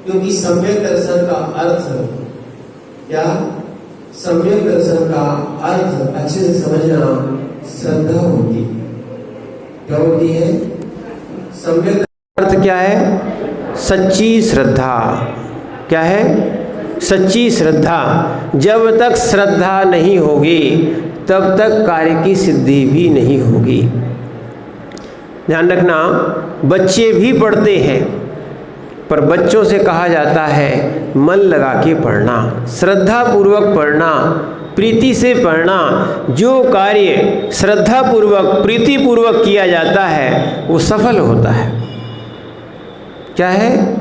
क्योंकि सम्यक दर्शन का अर्थ क्या, सम्यक दर्शन का अर्थ अच्छे से समझना श्रद्धा होती है। क्या होती है? सम्यक अर्थ क्या है? सच्ची श्रद्धा। क्या है? सच्ची श्रद्धा। जब तक श्रद्धा नहीं होगी तब तक कार्य की सिद्धि भी नहीं होगी। ध्यान रखना, बच्चे भी पढ़ते हैं पर बच्चों से कहा जाता है मन लगा के पढ़ना, श्रद्धा पूर्वक पढ़ना, प्रीति से पढ़ना। जो कार्य श्रद्धा पूर्वक प्रीति पूर्वक किया जाता है वो सफल होता है। क्या है?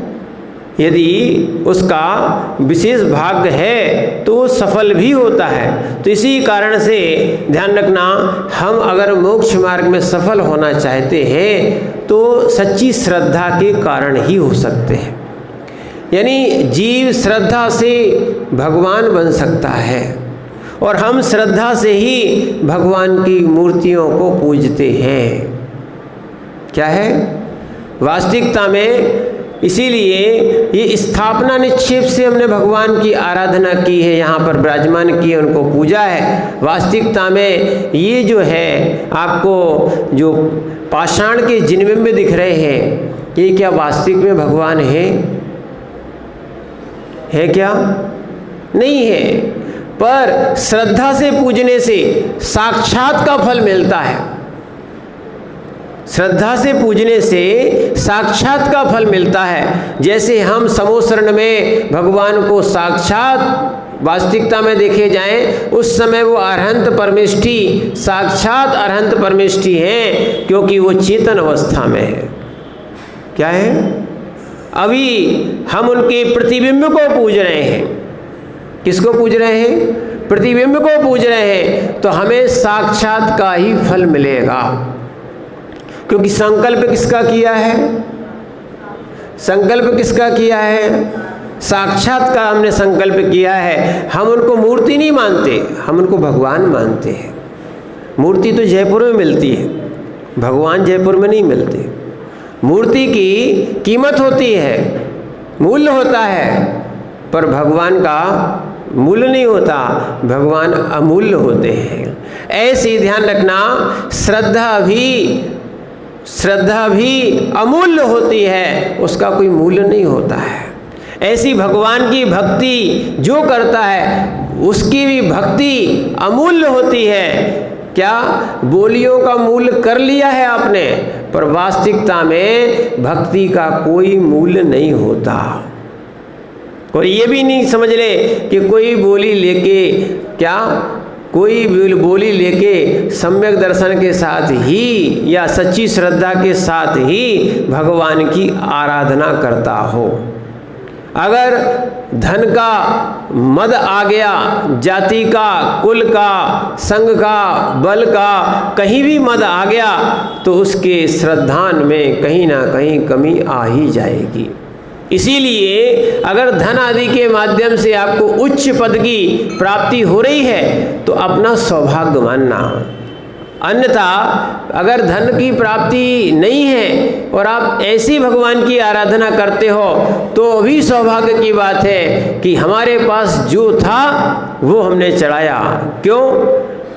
यदि उसका विशेष भाग्य है तो वो सफल भी होता है। तो इसी कारण से ध्यान रखना, हम अगर मोक्ष मार्ग में सफल होना चाहते हैं तो सच्ची श्रद्धा के कारण ही हो सकते हैं। यानी जीव श्रद्धा से भगवान बन सकता है और हम श्रद्धा से ही भगवान की मूर्तियों को पूजते हैं। क्या है? वास्तविकता में इसीलिए ये स्थापना निक्षेप से हमने भगवान की आराधना की है, यहाँ पर विराजमान किए, उनको पूजा है। वास्तविकता में ये जो है आपको जो पाषाण के जिनबिंब दिख रहे हैं, ये क्या वास्तविक में भगवान है क्या? नहीं है, पर श्रद्धा से पूजने से साक्षात का फल मिलता है। श्रद्धा से पूजने से साक्षात का फल मिलता है। जैसे हम समोसरण में भगवान को साक्षात वास्तविकता में देखे जाएं, उस समय वो अरहंत परमेष्ठी, साक्षात अरहंत परमेष्ठी हैं, क्योंकि वो चेतन अवस्था में है। क्या है? अभी हम उनके प्रतिबिंब को पूज रहे हैं। किसको पूज रहे हैं? प्रतिबिंब को पूज रहे हैं, तो हमें साक्षात का ही फल मिलेगा। क्योंकि संकल्प किसका किया है? संकल्प किसका किया है? साक्षात का हमने संकल्प किया है। हम उनको मूर्ति नहीं मानते, हम उनको भगवान मानते हैं। मूर्ति तो जयपुर में मिलती है, भगवान जयपुर में नहीं मिलते। मूर्ति की कीमत होती है, मूल्य होता है, पर भगवान का मूल्य नहीं होता, भगवान अमूल्य होते हैं। ऐसे ध्यान रखना, श्रद्धा भी अमूल्य होती है, उसका कोई मूल्य नहीं होता है। ऐसी भगवान की भक्ति जो करता है उसकी भी भक्ति अमूल्य होती है। क्या बोलियों का मूल्य कर लिया है आपने, पर वास्तविकता में भक्ति का कोई मूल्य नहीं होता। और ये भी नहीं समझ ले कि कोई बोली लेके सम्यक दर्शन के साथ ही या सच्ची श्रद्धा के साथ ही भगवान की आराधना करता हो। अगर धन का मद आ गया, जाति का, कुल का, संघ का, बल का, कहीं भी मद आ गया तो उसके श्रद्धान में कहीं ना कहीं कमी आ ही जाएगी। इसीलिए अगर धन आदि के माध्यम से आपको उच्च पद की प्राप्ति हो रही है तो अपना सौभाग्य मानना। अन्यथा अगर धन की प्राप्ति नहीं है और आप ऐसी भगवान की आराधना करते हो तो भी सौभाग्य की बात है कि हमारे पास जो था वो हमने चढ़ाया। क्यों?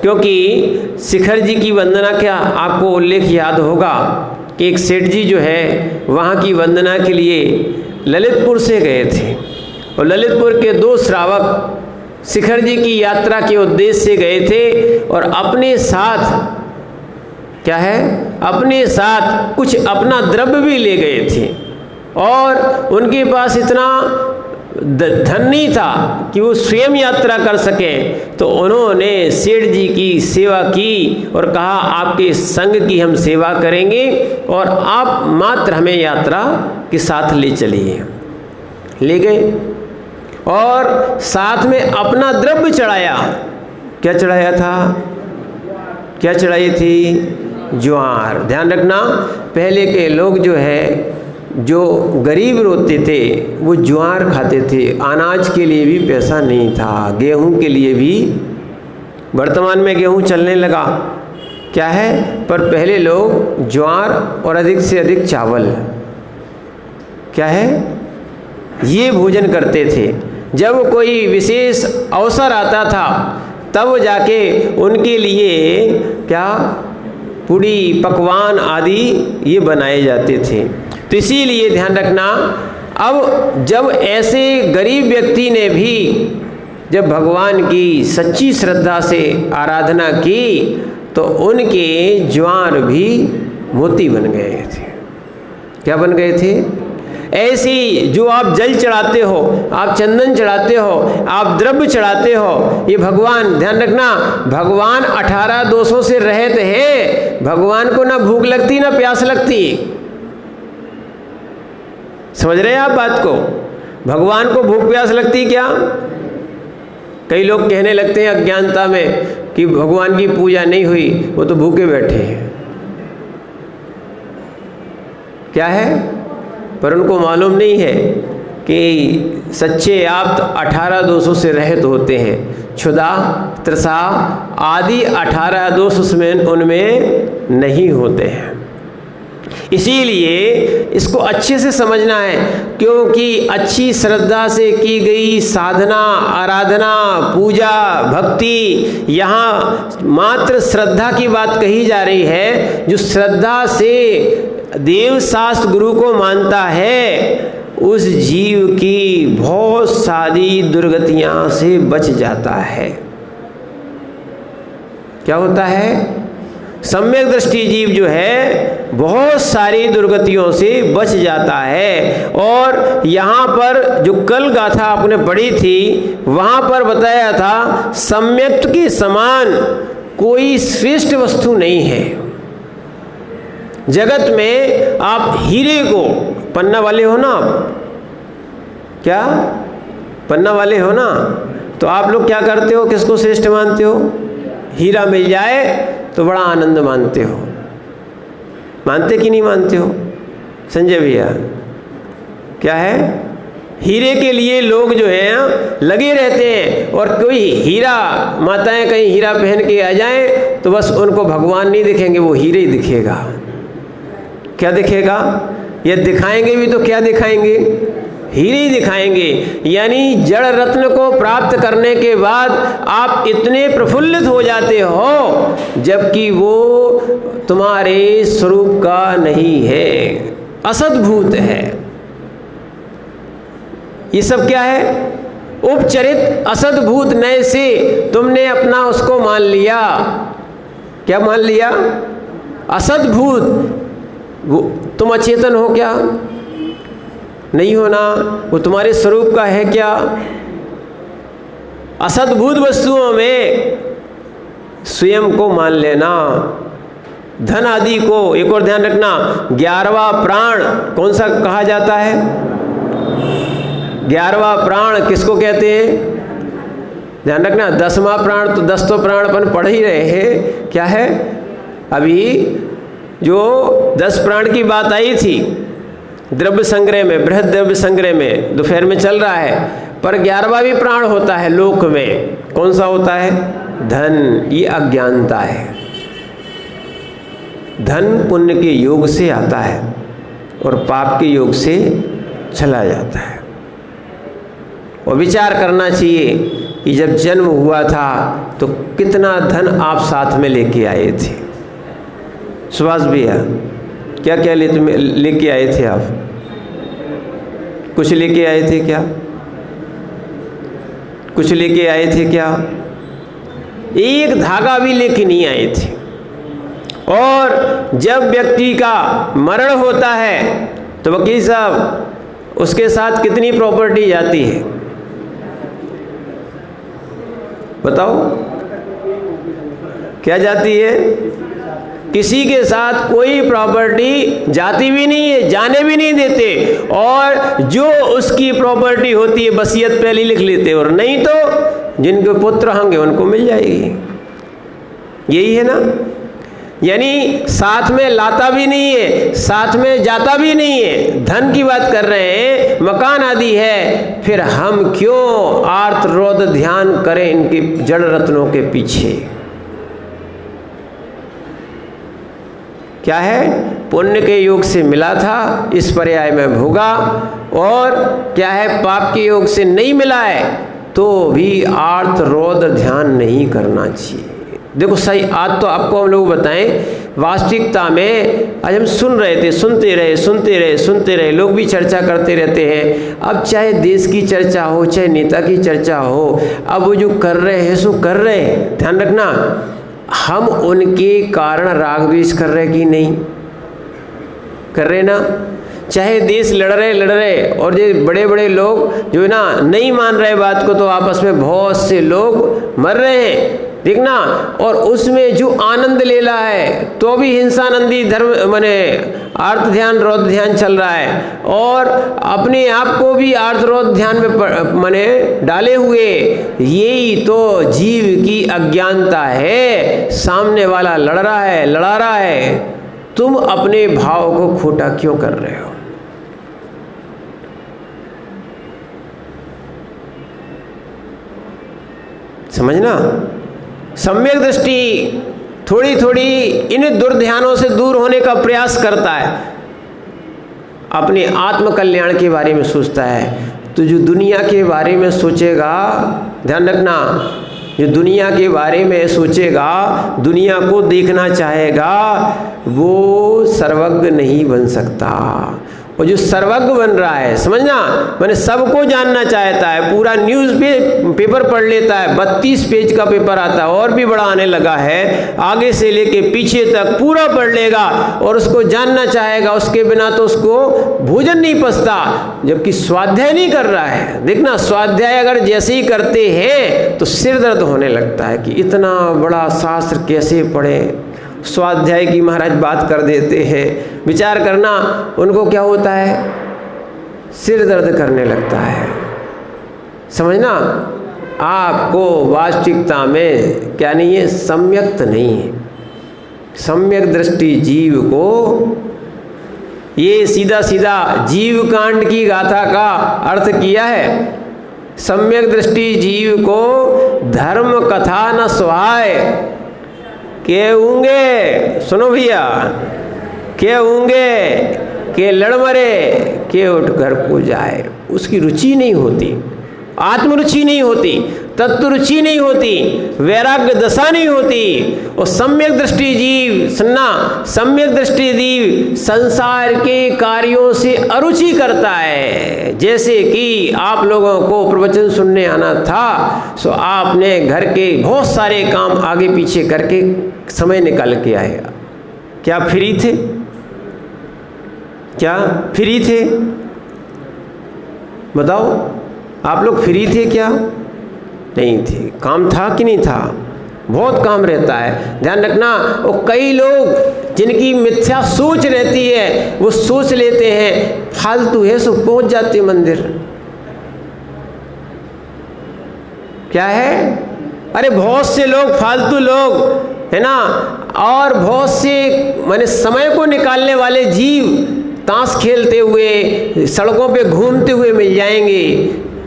क्योंकि शिखर जी की वंदना क्या आपको उल्लेख याद होगा कि एक सेठ जी जो है वहाँ की वंदना के लिए ललितपुर से गए थे और ललितपुर के 2 श्रावक शिखर जी की यात्रा के उद्देश्य से गए थे और अपने साथ क्या है, अपने साथ कुछ अपना द्रव्य भी ले गए थे और उनके पास इतना धन नहीं था कि वो स्वयं यात्रा कर सकें। तो उन्होंने सेठ जी की सेवा की और कहा आपके संग की हम सेवा करेंगे और आप मात्र हमें यात्रा के साथ ले चलिए। ले गए और साथ में अपना द्रव्य चढ़ाया। क्या चढ़ाया था? क्या चढ़ाई थी? ज्वार। ध्यान रखना, पहले के लोग जो गरीब होते थे वो ज्वार खाते थे। अनाज के लिए भी पैसा नहीं था, गेहूं के लिए भी। वर्तमान में गेहूं चलने लगा, क्या है, पर पहले लोग ज्वार और अधिक से अधिक चावल, क्या है, ये भोजन करते थे। जब कोई विशेष अवसर आता था तब जाके उनके लिए क्या पूड़ी पकवान आदि ये बनाए जाते थे। तो इसीलिए ध्यान रखना, अब जब ऐसे गरीब व्यक्ति ने भी जब भगवान की सच्ची श्रद्धा से आराधना की तो उनके ज्वार भी मोती बन गए थे। क्या बन गए थे? ऐसी जो आप जल चढ़ाते हो, आप चंदन चढ़ाते हो, आप द्रव्य चढ़ाते हो, ये भगवान, ध्यान रखना, भगवान 18 दोषों से रहित है। भगवान को ना भूख लगती ना प्यास लगती। समझ रहे हैं आप बात को? भगवान को भूख प्यास लगती क्या? कई लोग कहने लगते हैं अज्ञानता में कि भगवान की पूजा नहीं हुई, वो तो भूखे बैठे हैं। क्या है? पर उनको मालूम नहीं है कि सच्चे आप तो 18 दोषों से रहित होते हैं। क्षुधा, तृषा आदि 18 दोष उसमें उनमें नहीं होते हैं। इसीलिए इसको अच्छे से समझना है, क्योंकि अच्छी श्रद्धा से की गई साधना, आराधना, पूजा, भक्ति, यहाँ मात्र श्रद्धा की बात कही जा रही है। जो श्रद्धा से देव शास्त्र गुरु को मानता है उस जीव की बहुत सारी दुर्गतियां से बच जाता है। क्या होता है? सम्यक दृष्टि जीव जो है बहुत सारी दुर्गतियों से बच जाता है। और यहाँ पर जो कल गाथा आपने पढ़ी थी वहाँ पर बताया था सम्यक के समान कोई श्रेष्ठ वस्तु नहीं है जगत में। आप हीरे को, पन्ना वाले हो ना आप, क्या पन्ना वाले हो ना, तो आप लोग क्या करते हो? किसको श्रेष्ठ मानते हो? हीरा मिल जाए तो बड़ा आनंद मानते हो। मानते कि नहीं मानते हो संजय भैया? क्या है? हीरे के लिए लोग जो है लगे रहते हैं। और कोई हीरा, माताएं कहीं हीरा पहन के आ जाएं तो बस उनको भगवान नहीं दिखेंगे, वो हीरे ही दिखेगा। क्या दिखेगा? ये दिखाएंगे भी तो क्या दिखाएंगे? हीरे ही दिखाएंगे। यानी जड़ रत्न को प्राप्त करने के बाद आप इतने प्रफुल्लित हो जाते हो जबकि वो तुम्हारे स्वरूप का नहीं है, असद्भूत है। ये सब क्या है? उपचरित असद्भूत नए से तुमने अपना उसको मान लिया। क्या मान लिया? असद्भूत। वो तुम अचेतन हो क्या? नहीं हो ना। वो तुम्हारे स्वरूप का है क्या? असद्भुत वस्तुओं में स्वयं को मान लेना। धन आदि को, एक और ध्यान रखना, 11वां प्राण कौन सा कहा जाता है? 11वां प्राण किसको कहते हैं? ध्यान रखना, 10वां प्राण तो 10 तो प्राण अपन पढ़ ही रहे हैं। क्या है? अभी जो 10 प्राण की बात आई थी द्रव्य संग्रह में, बृहद द्रव्य संग्रह में दोपहर में चल रहा है, पर 11वां भी प्राण होता है लोक में। कौन सा होता है? धन। ये अज्ञानता है। धन पुण्य के योग से आता है और पाप के योग से चला जाता है। और विचार करना चाहिए कि जब जन्म हुआ था तो कितना धन आप साथ में लेके आए थे। सुभाष भैया, क्या क्या लेके आए थे आप? कुछ लेके आए थे क्या? कुछ लेके आए थे क्या? एक धागा भी लेके नहीं आए थे। और जब व्यक्ति का मरण होता है तो वकील साहब उसके साथ कितनी प्रॉपर्टी जाती है बताओ? क्या जाती है? किसी के साथ कोई प्रॉपर्टी जाती भी नहीं है, जाने भी नहीं देते। और जो उसकी प्रॉपर्टी होती है वसीयत पहले लिख लेते, और नहीं तो जिनके पुत्र होंगे उनको मिल जाएगी। यही है ना? यानी साथ में लाता भी नहीं है, साथ में जाता भी नहीं है। धन की बात कर रहे हैं, मकान आदि है, फिर हम क्यों आर्त रोध ध्यान करें इनके जड़ रत्नों के पीछे? क्या है? पुण्य के योग से मिला था, इस पर्याय में भोगा, और क्या है पाप के योग से नहीं मिला है तो भी आर्त रौद्र ध्यान नहीं करना चाहिए। देखो सही, आज तो आपको हम लोग बताएं, वास्तविकता में आज हम सुन रहे थे, सुनते रहे, लोग भी चर्चा करते रहते हैं। अब चाहे देश की चर्चा हो, चाहे नेता की चर्चा हो, अब वो जो कर रहे हैं सो कर रहे हैं। ध्यान रखना, हम उनके कारण राग द्वेष कर रहे कि नहीं कर रहे ना। चाहे देश लड़ रहे और ये बड़े बड़े लोग जो है ना नहीं मान रहे बात को, तो आपस में बहुत से लोग मर रहे हैं, देखना। और उसमें जो आनंद ले रहा है तो भी हिंसानंदी धर्म माने आर्त ध्यान रौद्र ध्यान चल रहा है, और अपने आप को भी आर्त रौद्र ध्यान में माने डाले हुए। यही तो जीव की अज्ञानता है। सामने वाला लड़ा रहा है, तुम अपने भाव को खोटा क्यों कर रहे हो? समझना, सम्यक दृष्टि थोड़ी थोड़ी इन दुर्ध्यानों से दूर होने का प्रयास करता है, अपने आत्म कल्याण के बारे में सोचता है। तो जो दुनिया के बारे में सोचेगा, ध्यान रखना, जो दुनिया के बारे में सोचेगा, दुनिया को देखना चाहेगा, वो सर्वज्ञ नहीं बन सकता। और जो सर्वज्ञ बन रहा है, समझना, मैंने सबको जानना चाहता है, पूरा न्यूज़ पेपर पढ़ लेता है, 32 पेज का पेपर आता है, और भी बड़ा आने लगा है, आगे से लेके पीछे तक पूरा पढ़ लेगा और उसको जानना चाहेगा। उसके बिना तो उसको भोजन नहीं पचता, जबकि स्वाध्याय नहीं कर रहा है। देखना, स्वाध्याय अगर जैसे ही करते हैं तो सिर दर्द होने लगता है कि इतना बड़ा शास्त्र कैसे पढ़े। स्वाध्याय की महाराज बात कर देते हैं, विचार करना, उनको क्या होता है, सिर दर्द करने लगता है। समझना, आपको वास्तविकता में क्या नहीं है, सम्यक्त नहीं है। सम्यक दृष्टि जीव को, ये सीधा सीधा जीव कांड की गाथा का अर्थ किया है। सम्यक दृष्टि जीव को धर्म कथा न सुहाए, के ऊँगे, सुनो भैया, के ऊँगे के लड़ मरे, के उठ घर को जाए। उसकी रुचि नहीं होती, आत्मरुचि नहीं होती, तत्व रुचि नहीं होती, वैराग्य दशा नहीं होती। और सम्यक दृष्टि जीव, सुनना, सम्यक दृष्टि जीव संसार के कार्यों से अरुचि करता है। जैसे कि आप लोगों को प्रवचन सुनने आना था, सो आपने घर के बहुत सारे काम आगे पीछे करके समय निकाल के आए। क्या फ्री थे? क्या फ्री थे? बताओ, आप लोग फ्री थे क्या? नहीं थे। काम था कि नहीं था? बहुत काम रहता है, ध्यान रखना। और कई लोग जिनकी मिथ्या सोच रहती है, वो सोच लेते हैं फालतू है सो पहुंच जाते मंदिर। क्या है? अरे बहुत से लोग फालतू लोग है ना, और बहुत से माने समय को निकालने वाले जीव ताश खेलते हुए, सड़कों पे घूमते हुए मिल जाएंगे,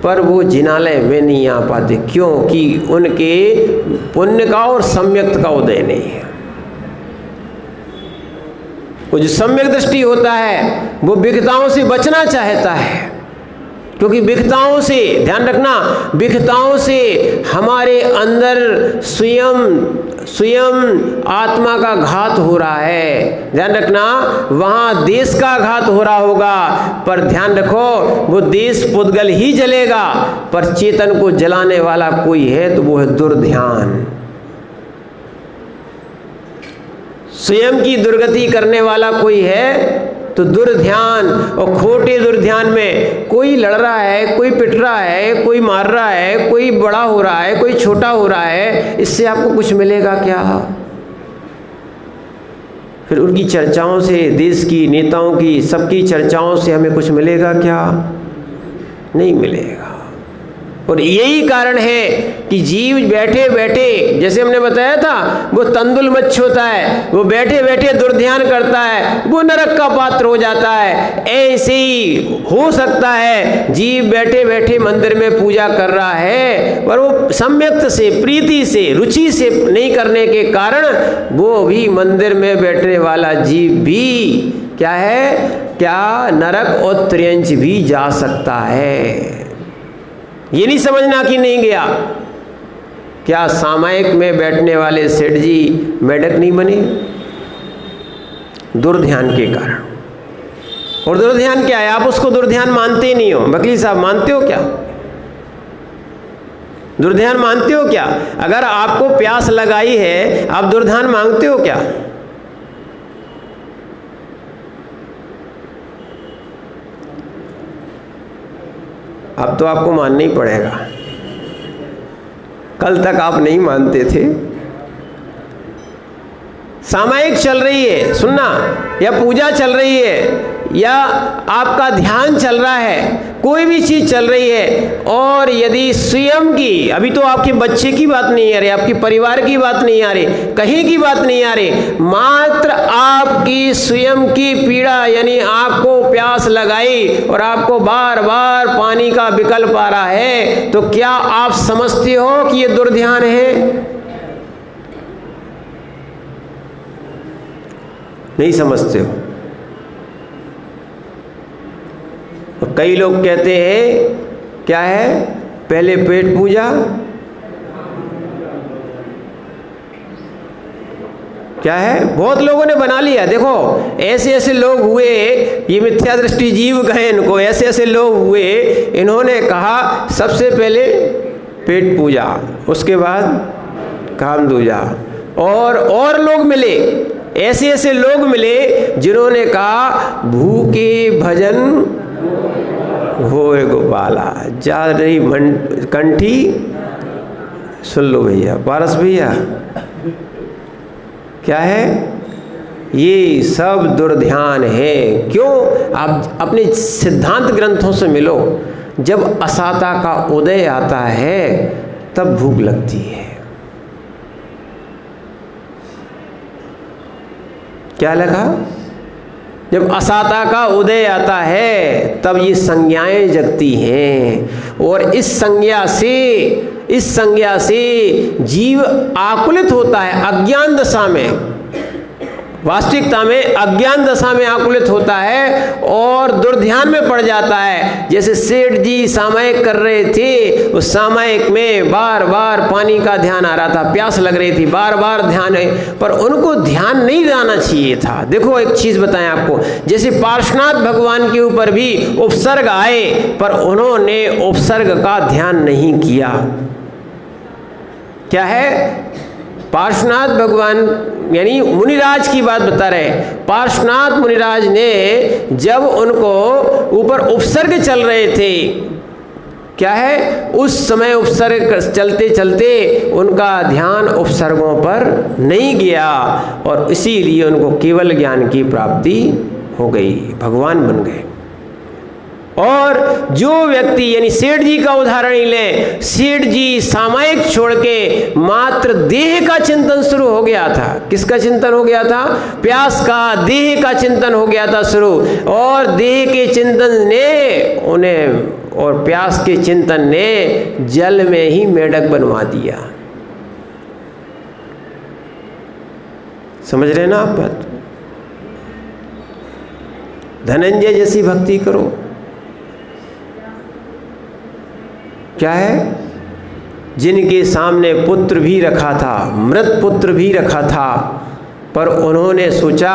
पर वो जिनालय में नहीं आ पाते। क्योंकि उनके पुण्य का और सम्यक्त का उदय नहीं है। वो जो सम्यक दृष्टि होता है, वो विघ्नताओं से बचना चाहता है, क्योंकि विघ्नताओं से, ध्यान रखना, विघ्नताओं से हमारे अंदर स्वयं आत्मा का घात हो रहा है। ध्यान रखना, वहाँ देश का घात हो रहा होगा, पर ध्यान रखो, वो देश पुद्गल ही जलेगा, पर चेतन को जलाने वाला कोई है तो वो है दुर्ध्यान। स्वयं की दुर्गति करने वाला कोई है तो दुर्ध्यान। और खोटे दुर्ध्यान में कोई लड़ रहा है, कोई पिट रहा है, कोई मार रहा है, कोई बड़ा हो रहा है, कोई छोटा हो रहा है, इससे आपको कुछ मिलेगा क्या? फिर उनकी चर्चाओं से, देश की नेताओं की सबकी चर्चाओं से हमें कुछ मिलेगा क्या? नहीं मिलेगा। और यही कारण है कि जीव बैठे बैठे, जैसे हमने बताया था, वो तंदुल मच्छ होता है, वो बैठे बैठे दुर्ध्यान करता है, वो नरक का पात्र हो जाता है। ऐसे ही हो सकता है जीव बैठे बैठे मंदिर में पूजा कर रहा है, पर वो सम्यक्त से, प्रीति से, रुचि से नहीं करने के कारण वो भी मंदिर में बैठने वाला जीव भी क्या है, क्या नरक और त्रियंच भी जा सकता है। ये नहीं समझना कि नहीं गया। क्या सामायिक में बैठने वाले सेठ जी मेढक नहीं बने? दुर्ध्यान के कारण। और दुर्ध्यान क्या है? आप उसको दुर्ध्यान मानते ही नहीं हो। वकील साहब मानते हो क्या? दुर्ध्यान मानते हो क्या? अगर आपको प्यास लगाई है, आप दुर्ध्यान मांगते हो क्या? अब तो आपको मानना ही पड़ेगा। कल तक आप नहीं मानते थे। सामायिक चल रही है, सुनना, या पूजा चल रही है, या आपका ध्यान चल रहा है, कोई भी चीज चल रही है, और यदि स्वयं की, अभी तो आपके बच्चे की बात नहीं आ रही, आपके परिवार की बात नहीं आ रही, कहीं की बात नहीं आ रही, मात्र आपकी स्वयं की पीड़ा, यानी आपको प्यास लगाई और आपको बार बार पानी का विकल्प आ रहा है, तो क्या आप समझते हो कि ये दुर्ध्यान है? नहीं समझते हो। तो कई लोग कहते हैं क्या है, पहले पेट पूजा, क्या है, बहुत लोगों ने बना लिया। देखो ऐसे ऐसे लोग हुए, ये मिथ्या दृष्टि जीव कहे इनको, ऐसे ऐसे लोग हुए, इन्होंने कहा सबसे पहले पेट पूजा, उसके बाद काम दूजा। और लोग मिले, ऐसे ऐसे लोग मिले जिन्होंने कहा भूखे भजन होए गोपाला, जा रही कंठी, सुन लो भैया, पारस भैया, क्या है, ये सब दुर्ध्यान है। क्यों? आप अपने सिद्धांत ग्रंथों से मिलो। जब असाता का उदय आता है तब भूख लगती है। क्या लगा? जब असाता का उदय आता है तब ये संज्ञाएं जगती हैं, और इस संज्ञा से जीव आकुलित होता है अज्ञान दशा में। वास्तविकता में अज्ञान दशा में आकुलित होता है और दुर्ध्यान में पड़ जाता है। जैसे सेठ जी सामायिक कर रहे थे, उस सामायिक में बार बार पानी का ध्यान आ रहा था, प्यास लग रही थी, बार बार ध्यान है, पर उनको ध्यान नहीं जाना चाहिए था। देखो एक चीज बताएं आपको, जैसे पार्श्वनाथ भगवान के ऊपर भी उपसर्ग आए, पर उन्होंने उपसर्ग का ध्यान नहीं किया। क्या है? पार्श्वनाथ भगवान यानी मुनिराज की बात बता रहे हैं। पार्श्वनाथ मुनिराज ने जब उनको ऊपर उपसर्ग चल रहे थे, क्या है, उस समय उपसर्ग चलते चलते उनका ध्यान उपसर्गों पर नहीं गया, और इसीलिए उनको केवल ज्ञान की प्राप्ति हो गई, भगवान बन गए। और जो व्यक्ति, यानी सेठ जी का उदाहरण ही लें, सेठ जी सामायिक छोड़ के मात्र देह का चिंतन शुरू हो गया था। किसका चिंतन हो गया था? प्यास का, देह का चिंतन हो गया था शुरू, और देह के चिंतन ने उन्हें, और प्यास के चिंतन ने जल में ही मेढक बनवा दिया। समझ रहे ना आप बात? धनंजय जैसी भक्ति करो। क्या है? जिनके सामने पुत्र भी रखा था, मृत पुत्र भी रखा था, पर उन्होंने सोचा,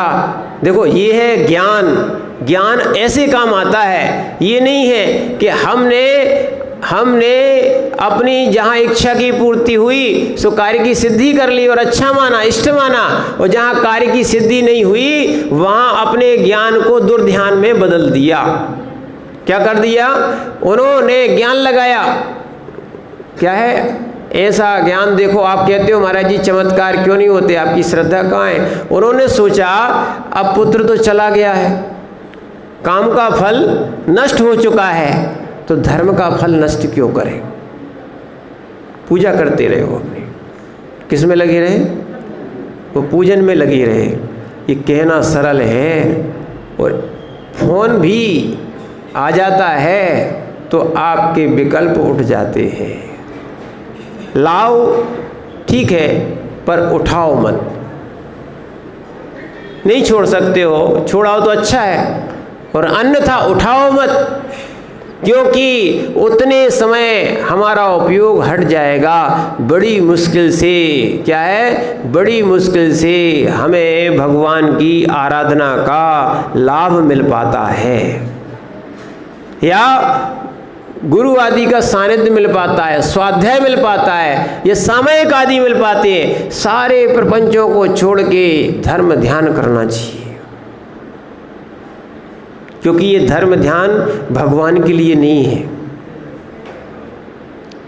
देखो ये है ज्ञान। ज्ञान ऐसे काम आता है, ये नहीं है कि हमने अपनी जहाँ इच्छा की पूर्ति हुई सो कार्य की सिद्धि कर ली और अच्छा माना, इष्ट माना, और जहाँ कार्य की सिद्धि नहीं हुई वहाँ अपने ज्ञान को दुर्ध्यान में बदल दिया। क्या कर दिया? उन्होंने ज्ञान लगाया। क्या है? ऐसा ज्ञान, देखो आप कहते हो महाराज जी चमत्कार क्यों नहीं होते, आपकी श्रद्धा कहाँ है? उन्होंने सोचा अब पुत्र तो चला गया है, काम का फल नष्ट हो चुका है, तो धर्म का फल नष्ट क्यों करें? पूजा करते रहे हो अपनी। किस में लगे रहे? वो पूजन में लगे रहे। ये कहना सरल है, और फोन भी आ जाता है तो आपके विकल्प उठ जाते हैं। लाओ ठीक है, पर उठाओ मत। नहीं छोड़ सकते हो, छोड़ाओ तो अच्छा है, और अन्यथा उठाओ मत, क्योंकि उतने समय हमारा उपयोग हट जाएगा। बड़ी मुश्किल से, क्या है, बड़ी मुश्किल से हमें भगवान की आराधना का लाभ मिल पाता है, या गुरु आदि का सानिध्य मिल पाता है, स्वाध्याय मिल पाता है, ये सामयिक आदि मिल पाते हैं। सारे प्रपंचों को छोड़ के धर्म ध्यान करना चाहिए, क्योंकि ये धर्म ध्यान भगवान के लिए नहीं है।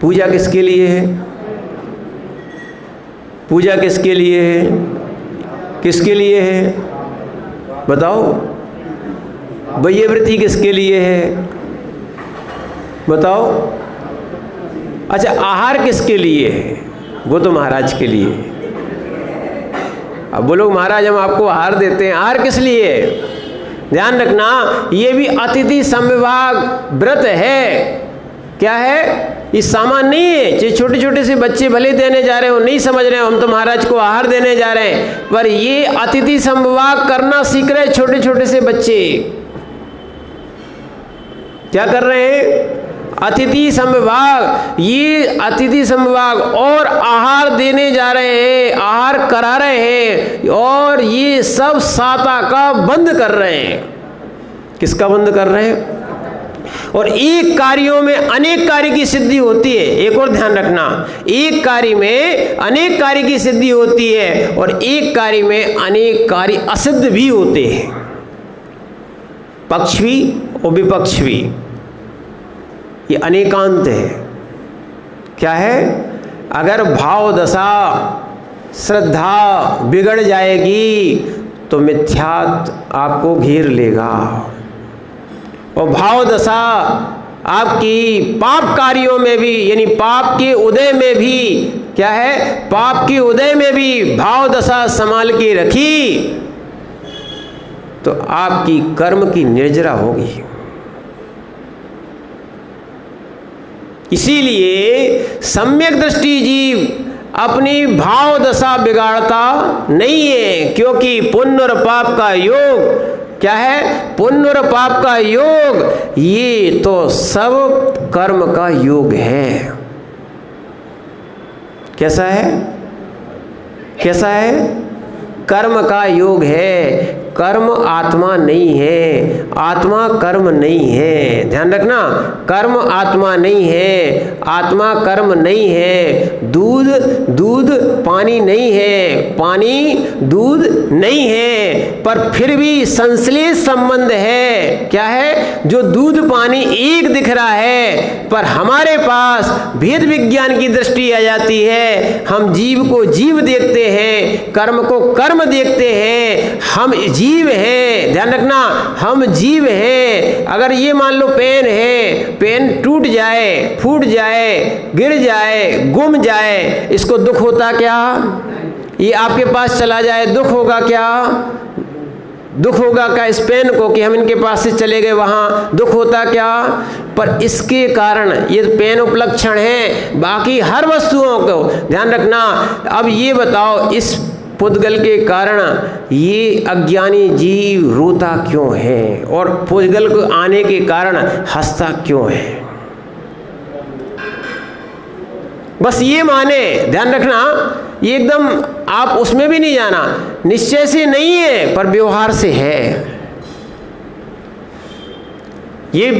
पूजा किसके लिए है? पूजा किसके लिए है? किसके लिए है बताओ? वैयवृत्ति किसके लिए है बताओ? अच्छा, आहार किसके लिए है? वो तो महाराज के लिए। अब बोलो महाराज हम आपको आहार देते हैं, आहार किस लिए? ध्यान रखना, ये भी अतिथि संविभाग व्रत है। क्या है? ये सामान नहीं है। जो छोटे छोटे से बच्चे भले देने जा रहे हो, नहीं समझ रहे हो हम तो महाराज को आहार देने जा रहे हैं, पर ये अतिथि संविभाग करना सीख रहे छोटे छोटे से बच्चे। क्या कर रहे हैं? अतिथि संविभाग। ये अतिथि संविभाग और आहार देने जा रहे हैं, आहार करा रहे हैं, और ये सब साता का बंद कर रहे हैं। किसका बंद कर रहे हैं? और एक कार्यों में अनेक कार्य की सिद्धि होती है। एक और ध्यान रखना, एक कार्य में अनेक कार्य की सिद्धि होती है, और एक कार्य में अनेक कार्य असिद्ध भी होते हैं, पक्ष भी और विपक्ष भी। ये अनेकांत है। क्या है? अगर भाव दशा श्रद्धा बिगड़ जाएगी तो मिथ्यात्व आपको घेर लेगा, और भाव दशा आपकी पाप कार्यों में भी, यानी पाप के उदय में भी, क्या है, पाप के उदय में भी भाव दशा संभाल के रखी तो आपकी कर्म की निर्जरा होगी। इसीलिए सम्यक दृष्टि जीव अपनी भाव दशा बिगाड़ता नहीं है, क्योंकि पुण्य और पाप का योग, क्या है, पुण्य और पाप का योग ये तो सब कर्म का योग है। कैसा है? कैसा है? कर्म का योग है। कर्म आत्मा नहीं है, आत्मा कर्म नहीं है। ध्यान रखना, कर्म आत्मा नहीं है, आत्मा कर्म नहीं है। दूध दूध पानी नहीं है, पानी दूध नहीं है, पर फिर भी संश्लेष संबंध है। क्या है? जो दूध पानी एक दिख रहा है, पर हमारे पास भेद विज्ञान की दृष्टि आ जाती है। हम जीव को जीव देखते हैं, कर्म को कर्म देखते हैं। हम जीव हैं, ध्यान रखना, हम जीव हैं। अगर ये मान लो पेन है, पेन टूट जाए, फूट जाए, गिर जाए, गुम जाए, इसको दुख होता क्या? ये आपके पास चला जाए, दुख होगा क्या? दुख होगा क्या इस पेन को कि हम इनके पास से चले गए, वहाँ दुख होता क्या? पर इसके कारण ये पेन उपलक्षण है, बाकी हर वस्तुओं को ध्यान रखना। अब ये बताओ, इस पुद्गल के कारण ये अज्ञानी जीव रोता क्यों है, और पुद्गल को आने के कारण हंसता क्यों है? बस ये माने, ध्यान रखना, ये एकदम आप उसमें भी नहीं जाना, निश्चय से नहीं है पर व्यवहार से है। ये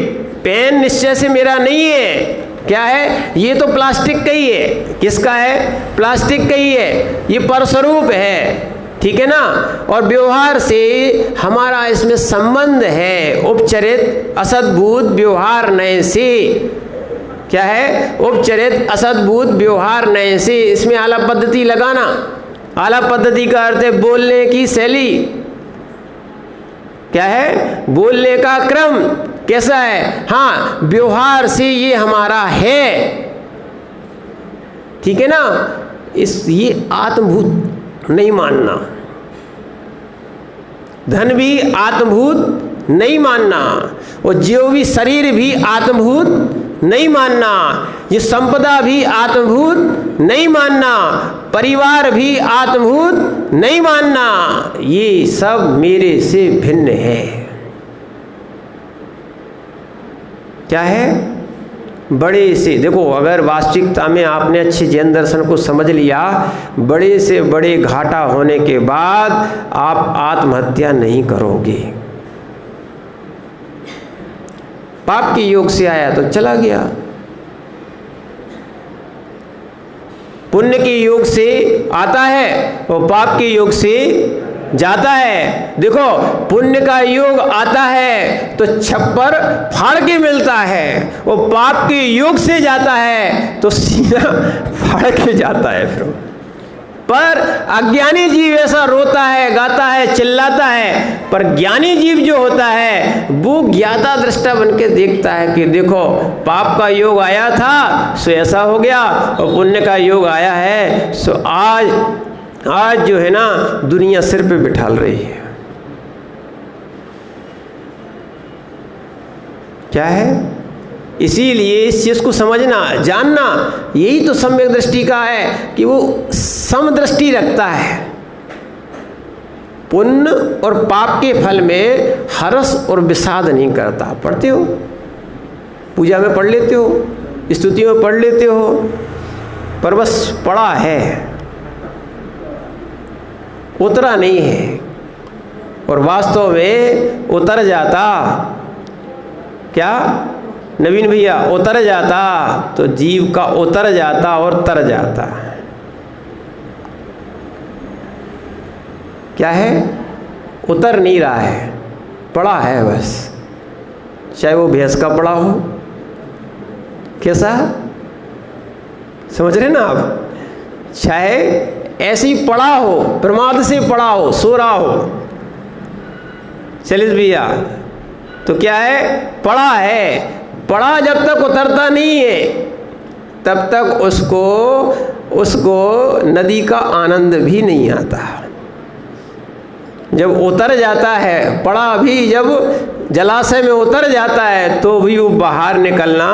पेन निश्चय से मेरा नहीं है, क्या है? ये तो प्लास्टिक का ही है। किसका है? प्लास्टिक का ही है, ये परस्वरूप है, ठीक है ना। और व्यवहार से हमारा इसमें संबंध है, उपचरित असद्भूत व्यवहार नए से। क्या है? उपचरित असद्भूत व्यवहार नए से। इसमें आलाप पद्धति लगाना। आलाप पद्धति का अर्थ है बोलने की शैली। क्या है? बोलने का क्रम कैसा है? हाँ, व्यवहार से ये हमारा है, ठीक है ना। ये आत्मभूत नहीं मानना, धन भी आत्मभूत नहीं मानना, और जो भी शरीर भी आत्मभूत नहीं मानना, ये संपदा भी आत्मभूत नहीं मानना, परिवार भी आत्मभूत नहीं मानना, ये सब मेरे से भिन्न है। क्या है? बड़े से, देखो अगर वास्तविकता में आपने अच्छे जैन दर्शन को समझ लिया, बड़े से बड़े घाटा होने के बाद आप आत्महत्या नहीं करोगे। पाप के योग से आया तो चला गया, पुण्य के योग से आता है और पाप के योग से जाता है। देखो पुण्य का योग आता है तो छप्पर फाड़ के मिलता है, और पाप के योग से जाता है तो सीना फाड़ के जाता है। फिर पर अज्ञानी जीव ऐसा रोता है, गाता है, चिल्लाता है, पर ज्ञानी जीव जो होता है वो ज्ञाता दृष्टा बन के देखता है कि देखो पाप का योग आया था सो ऐसा हो गया, और पुण्य का योग आया है सो आज जो है ना दुनिया सिर पे बिठाल रही है। क्या है? इसीलिए इस चीज को समझना, जानना, यही तो सम्यक दृष्टि का है कि वो समदृष्टि रखता है। पुण्य और पाप के फल में हर्ष और विषाद नहीं करता। पढ़ते हो, पूजा में पढ़ लेते हो, स्तुतियों में पढ़ लेते हो, पर बस पढ़ा है, उतरा नहीं है। और वास्तव में उतर जाता, क्या नवीन भैया, उतर जाता तो जीव का उतर जाता और तर जाता। क्या है? उतर नहीं रहा है, पड़ा है बस, चाहे वो भैंस का पड़ा हो। कैसा समझ रहे ना आप? चाहे ऐसी पड़ा हो, प्रमाद से पड़ा हो, सो रहा हो, चलिए भैया, तो क्या है? पड़ा है। पड़ा जब तक उतरता नहीं है तब तक उसको नदी का आनंद भी नहीं आता। जब उतर जाता है, पड़ा भी जब जलाशय में उतर जाता है तो भी वो बाहर निकलना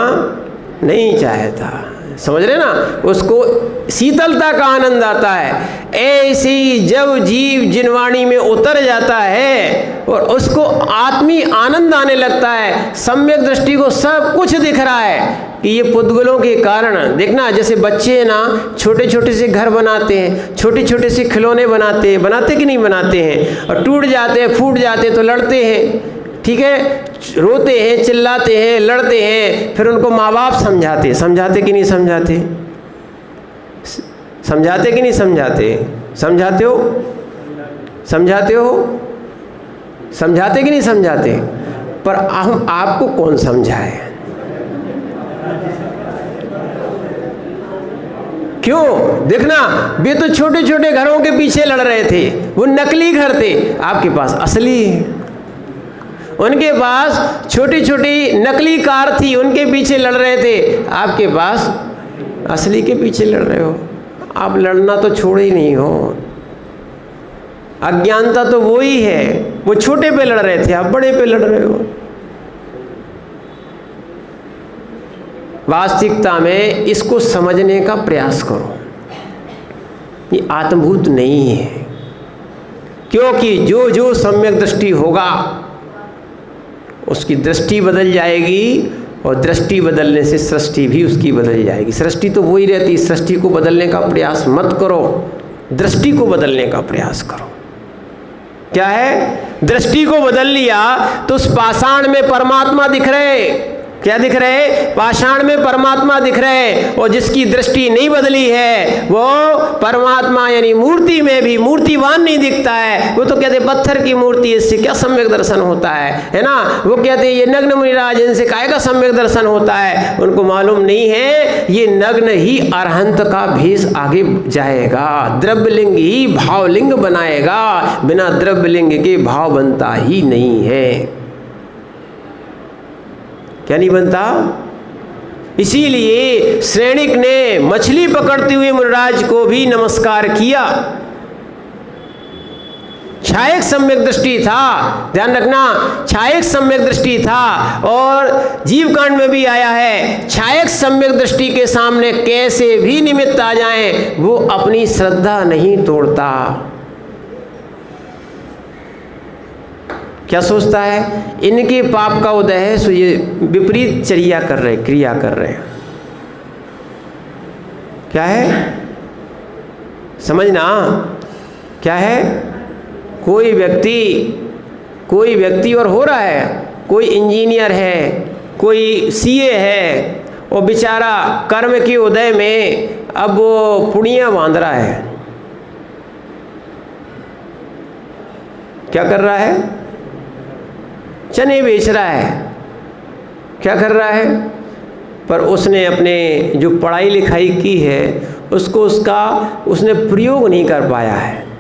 नहीं चाहता। समझ रहे ना? उसको शीतलता का आनंद आता है। ऐसे ही जब जीव जिनवाणी में उतर जाता है और उसको आत्मी आनंद आने लगता है, सम्यक दृष्टि को सब कुछ दिख रहा है कि ये पुद्गलों के कारण, देखना जैसे बच्चे हैं ना, छोटे छोटे से घर बनाते हैं, छोटे छोटे से खिलौने बनाते कि नहीं बनाते हैं, और टूट जाते हैं, फूट जाते हैं तो लड़ते हैं, ठीक है, रोते हैं, चिल्लाते हैं, लड़ते हैं, फिर उनको माँ बाप समझाते कि नहीं समझाते? समझाते कि नहीं समझाते? समझाते हो समझाते कि नहीं समझाते? पर हम आपको कौन समझाए? क्यों? देखना, वे तो छोटे छोटे घरों के पीछे लड़ रहे थे, वो नकली घर थे, आपके पास असली है। उनके पास छोटी छोटी नकली कार थी, उनके पीछे लड़ रहे थे, आपके पास असली के पीछे लड़ रहे हो। आप लड़ना तो छोड़े ही नहीं हो। अज्ञानता तो वो ही है, वो छोटे पे लड़ रहे थे, आप बड़े पे लड़ रहे हो। वास्तविकता में इसको समझने का प्रयास करो, ये आत्मभूत नहीं है। क्योंकि जो जो सम्यक दृष्टि होगा उसकी दृष्टि बदल जाएगी, और दृष्टि बदलने से सृष्टि भी उसकी बदल जाएगी। सृष्टि तो वही रहती, सृष्टि को बदलने का प्रयास मत करो, दृष्टि को बदलने का प्रयास करो। क्या है? दृष्टि को बदल लिया तो उस पाषाण में परमात्मा दिख रहे। क्या दिख रहे? पाषाण में परमात्मा दिख रहे। और जिसकी दृष्टि नहीं बदली है वो परमात्मा यानी मूर्ति में भी मूर्तिवान नहीं दिखता है। वो तो कहते पत्थर की मूर्ति, इससे क्या सम्यक दर्शन होता है ना? वो कहते ये नग्न मुनिराज, इनसे काय का सम्यक दर्शन होता है? उनको मालूम नहीं है ये नग्न ही अरहंत का भेष आगे जाएगा, द्रव्यलिंग ही भावलिंग बनाएगा, बिना द्रव्यलिंग के भाव बनता ही नहीं है। क्या नहीं बनता? इसीलिए श्रेणिक ने मछली पकड़ते हुए मुनिराज को भी नमस्कार किया। छायक सम्यक दृष्टि था, ध्यान रखना, छायक सम्यक दृष्टि था। और जीव कांड में भी आया है, छायक सम्यक दृष्टि के सामने कैसे भी निमित्त आ जाएं, वो अपनी श्रद्धा नहीं तोड़ता। क्या सोचता है, इनके पाप का उदय है, सो ये विपरीत चर्या कर रहे, क्रिया कर रहे हैं। क्या है, समझना, क्या है, कोई व्यक्ति और हो रहा है, कोई इंजीनियर है, कोई सीए है, वो बेचारा कर्म के उदय में अब वो पुड़ियाँ बांध रहा है। क्या कर रहा है, चने बेच रहा है, क्या कर रहा है, पर उसने अपने जो पढ़ाई लिखाई की है उसको उसने प्रयोग नहीं कर पाया है।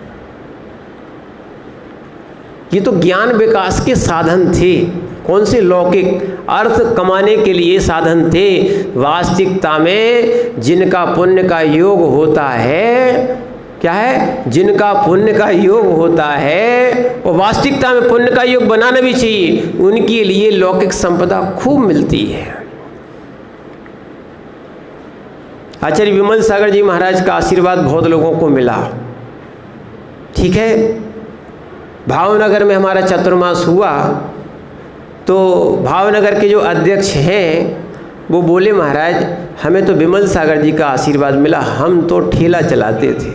ये तो ज्ञान विकास के साधन थे, कौन से लौकिक अर्थ कमाने के लिए साधन थे। वास्तविकता में जिनका पुण्य का योग होता है, क्या है, जिनका पुण्य का योग होता है, वो वास्तविकता में पुण्य का योग बनाना भी चाहिए, उनके लिए लौकिक संपदा खूब मिलती है। आचार्य विमल सागर जी महाराज का आशीर्वाद बहुत लोगों को मिला, ठीक है। भावनगर में हमारा चतुर्मास हुआ तो भावनगर के जो अध्यक्ष हैं वो बोले, महाराज हमें तो विमल सागर जी का आशीर्वाद मिला, हम तो ठेला चलाते थे।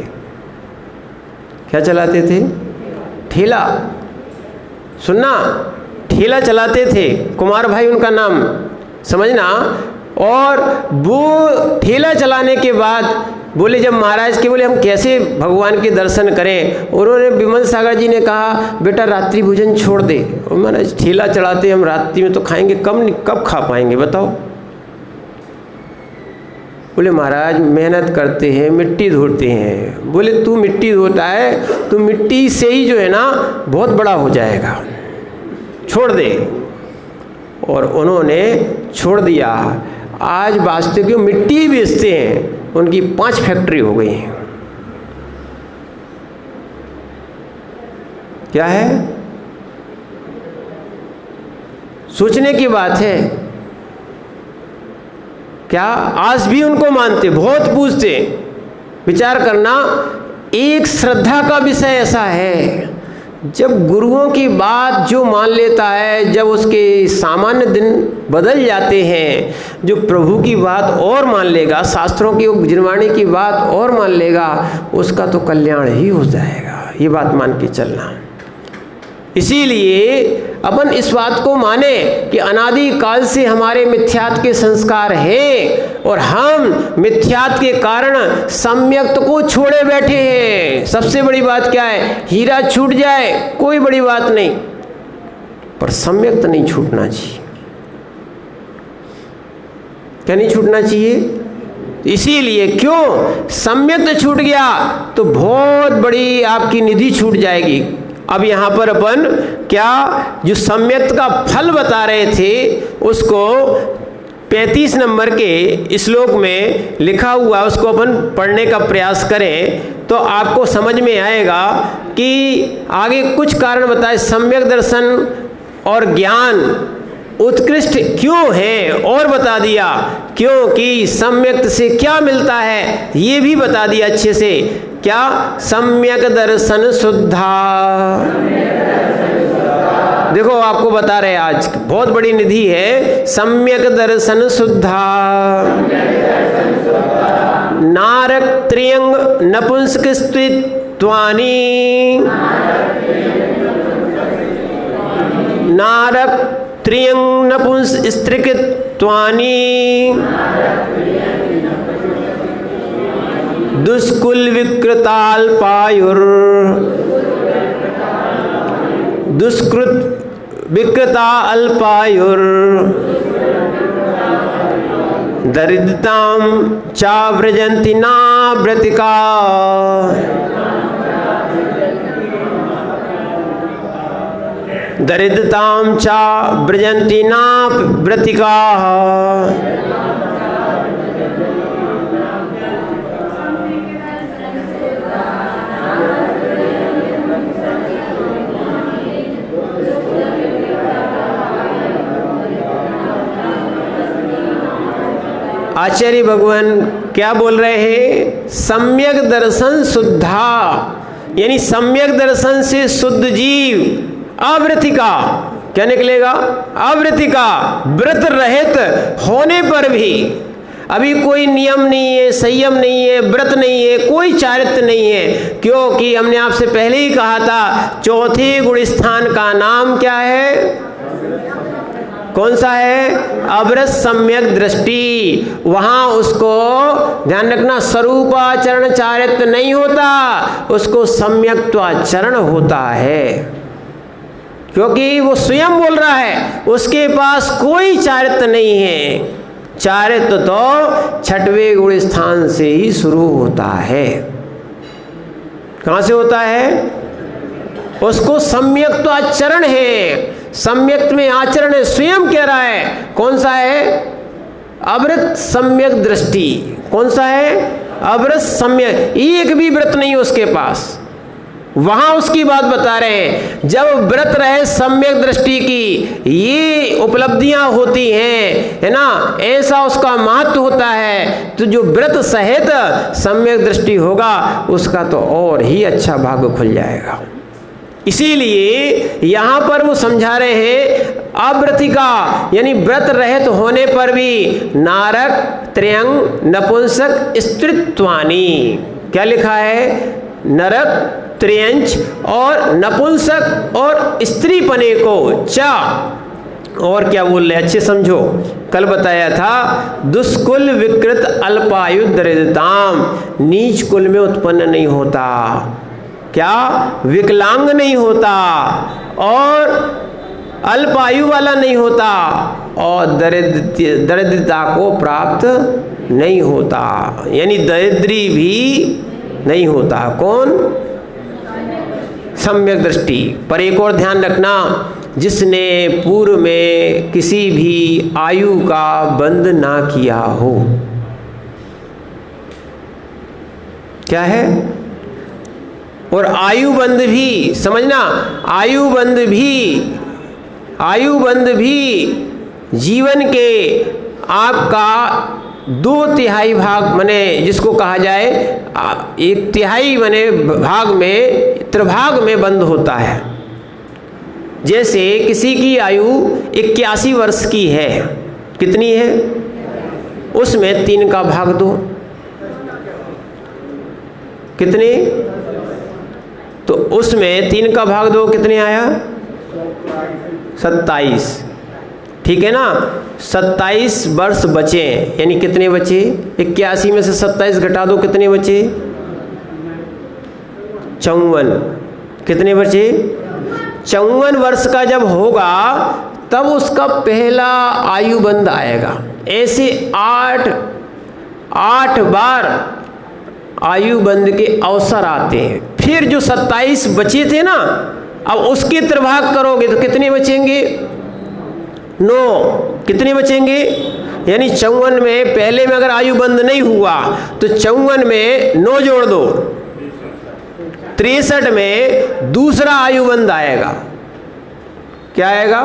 क्या चलाते थे, ठेला, सुनना, ठेला चलाते थे, कुमार भाई उनका नाम, समझना। और वो ठेला चलाने के बाद बोले, जब महाराज के बोले हम कैसे भगवान के दर्शन करें, उन्होंने विमल सागर जी ने कहा, बेटा रात्रि भोजन छोड़ दे। और महाराज ठेला चलाते हम रात्रि में तो खाएंगे, कब खा पाएंगे बताओ। बोले महाराज मेहनत करते हैं, मिट्टी धोते हैं। बोले तू मिट्टी धोता है तो मिट्टी से ही जो है ना बहुत बड़ा हो जाएगा, छोड़ दे। और उन्होंने छोड़ दिया। आज वास्तविक मिट्टी बेचते हैं, उनकी 5 फैक्ट्री हो गई हैं। क्या है, सोचने की बात है। क्या आज भी उनको मानते, बहुत पूछते। विचार करना, एक श्रद्धा का विषय ऐसा है, जब गुरुओं की बात जो मान लेता है, जब उसके सामान्य दिन बदल जाते हैं, जो प्रभु की बात और मान लेगा, शास्त्रों की गुरबाणी की बात और मान लेगा, उसका तो कल्याण ही हो जाएगा। ये बात मान के चलना। इसीलिए अपन इस बात को माने कि अनादि काल से हमारे मिथ्यात्व के संस्कार हैं और हम मिथ्यात्व के कारण सम्यक्त को छोड़े बैठे हैं। सबसे बड़ी बात क्या है, हीरा छूट जाए कोई बड़ी बात नहीं, पर सम्यक्त नहीं छूटना चाहिए। क्या नहीं छूटना चाहिए? इसीलिए क्यों, सम्यक्त छूट गया तो बहुत बड़ी आपकी निधि छूट जाएगी। अब यहाँ पर अपन क्या जो सम्यक्त का फल बता रहे थे उसको 35 नंबर के श्लोक में लिखा हुआ, उसको अपन पढ़ने का प्रयास करें तो आपको समझ में आएगा कि आगे कुछ कारण बताए। सम्यक दर्शन और ज्ञान उत्कृष्ट क्यों है और बता दिया, क्योंकि सम्यक से क्या मिलता है ये भी बता दिया अच्छे से। क्या, सम्यक दर्शन शुद्धा। देखो आपको बता रहे आज बहुत बड़ी निधि है, सम्यक दर्शन शुद्धा। नारक त्रियंग नपुंसक स्त्रीत्वानि, नारक त्रियंग नपुंसकस्त्रीत्वानि, दुष्कुल विकृताल्पायुर, दुष्कृत विकृता अल्पायुर, दरिद्रतां चाव्रजन्ति नाव्रतिका, दरिद्रतां चाव्रजन्ति नाव्रतिका, आचार्य भगवान क्या बोल रहे हैं? सम्यक दर्शन शुद्धा, यानी सम्यक दर्शन से शुद्ध जीव अवृतिका, क्या निकलेगा? अवृतिका, व्रत रहित होने पर भी, अभी कोई नियम नहीं है, संयम नहीं है, व्रत नहीं है, कोई चारित्र नहीं है, क्योंकि हमने आपसे पहले ही कहा था चौथे गुण स्थान का नाम क्या है? कौन सा है? अवृत सम्यक दृष्टि। वहां उसको ध्यान रखना, स्वरूपाचरण चारित्र नहीं होता, उसको सम्यक्त्वाचरण होता है, क्योंकि वो स्वयं बोल रहा है उसके पास कोई चारित्र नहीं है। चारित्र तो छठवें गुण स्थान से ही शुरू होता है। कहां से होता है? उसको सम्यक्त्वाचरण है, सम्यक्त में आचरण है, स्वयं कह रहा है। कौन सा है? अवृत सम्यक दृष्टि। कौन सा है? अवृत सम्यक, एक भी व्रत नहीं उसके पास। वहां उसकी बात बता रहे हैं, जब व्रत रहे सम्यक दृष्टि की ये उपलब्धियां होती हैं, है ना, ऐसा उसका महत्व होता है, तो जो व्रत सहित सम्यक दृष्टि होगा उसका तो और ही अच्छा भाग्य खुल जाएगा। इसीलिए यहां पर वो समझा रहे हैं अव्रतिका, यानी व्रत रहित होने पर भी नारक त्र्यंग नपुंसक स्त्रीत्वानि। क्या लिखा है? नरक त्र्यंच और नपुंसक और स्त्रीपने को चा, और क्या बोल रहे? अच्छे समझो, कल बताया था दुष्कुल विकृत अल्पायु दरिद्रताम, नीच कुल में उत्पन्न नहीं होता, क्या? विकलांग नहीं होता, और अल्पायु वाला नहीं होता, और दरिद्रता को प्राप्त नहीं होता, यानी दरिद्री भी नहीं होता। कौन? सम्यक दृष्टि। पर एक और ध्यान रखना, जिसने पूर्व में किसी भी आयु का बंध ना किया हो। क्या है? और आयु बंध भी समझना, आयु बंध भी जीवन के आपका 2/3 भाग, माने जिसको कहा जाए 1/3 माने भाग में, त्रिभाग में बंद होता है। जैसे किसी की आयु 81 वर्ष की है, कितनी है? उसमें 3 का भाग दो, कितने? तो उसमें 3 का भाग दो, कितने आया? 27, ठीक है ना। 27 वर्ष बचे, यानी कितने बचे? 81 में से 27 घटा दो, कितने बचे? 54। कितने बचे? 54 वर्ष का जब होगा तब उसका पहला आयु बंध आएगा। ऐसे 8 बार आयु बंध के अवसर आते हैं। फिर जो 27 बचे थे ना, अब उसके त्रिभाग करोगे तो कितने बचेंगे? 9। कितने बचेंगे? यानी 54 में पहले में अगर आयु बंध नहीं हुआ तो 54 में 9 जोड़ दो, 63 में दूसरा आयु बंध आएगा। क्या आएगा?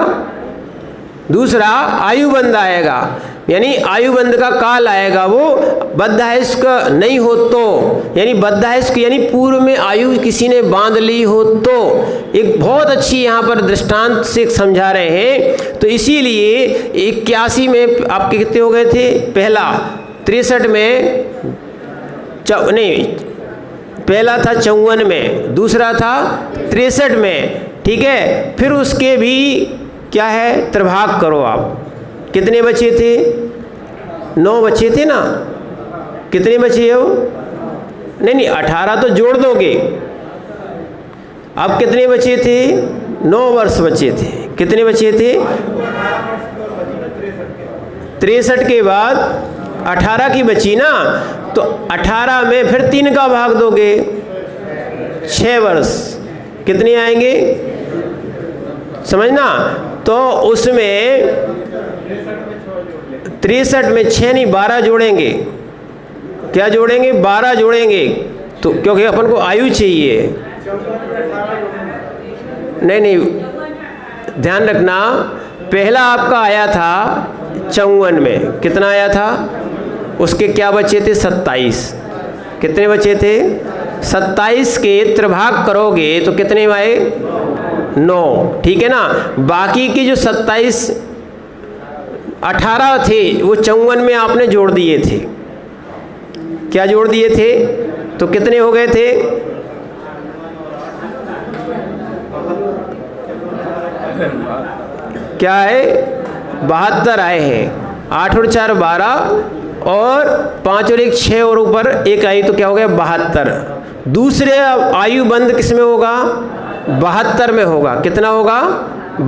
दूसरा आयु बंध आएगा, यानी आयु बंध का काल आएगा। वो बद्धायस्क नहीं हो तो, यानी बद्धायस्क यानी पूर्व में आयु किसी ने बांध ली हो तो। एक बहुत अच्छी यहाँ पर दृष्टांत से समझा रहे हैं। तो इसीलिए 81 में आपके कितने हो गए थे? पहला 63 में नहीं, पहला था 54 में, दूसरा था 63 में, ठीक है। फिर उसके भी क्या है? त्रिभाग करो आप। कितने बचे थे? 9 बचे थे ना। कितने बचे हो? नहीं 18 तो जोड़ दोगे। अब कितने बचे थे? 9 वर्ष बचे थे। कितने बचे थे? 63 के बाद 18 की बची ना, तो 18 में फिर 3 का भाग दोगे, 6 वर्ष। कितने आएंगे? समझना। तो उसमें 63 में 6 नहीं 12 जोड़ेंगे। क्या जोड़ेंगे? 12 जोड़ेंगे, तो क्योंकि अपन को आयु चाहिए। नहीं, ध्यान रखना, पहला आपका आया था 54 में। कितना आया था? उसके क्या बचे थे? 27। कितने बचे थे? 27 के त्रिभाग करोगे तो कितने आए? 9। ठीक है ना। बाकी के जो 27 18 थे वो 54 में आपने जोड़ दिए थे। क्या जोड़ दिए थे? तो कितने हो गए थे? क्या है? 72 आए हैं। 8 और 4 12 और 5 और 1 6 और ऊपर 1 आई तो क्या हो गया? 72। दूसरे आयु बंद किस में होगा? 72 में होगा। कितना होगा?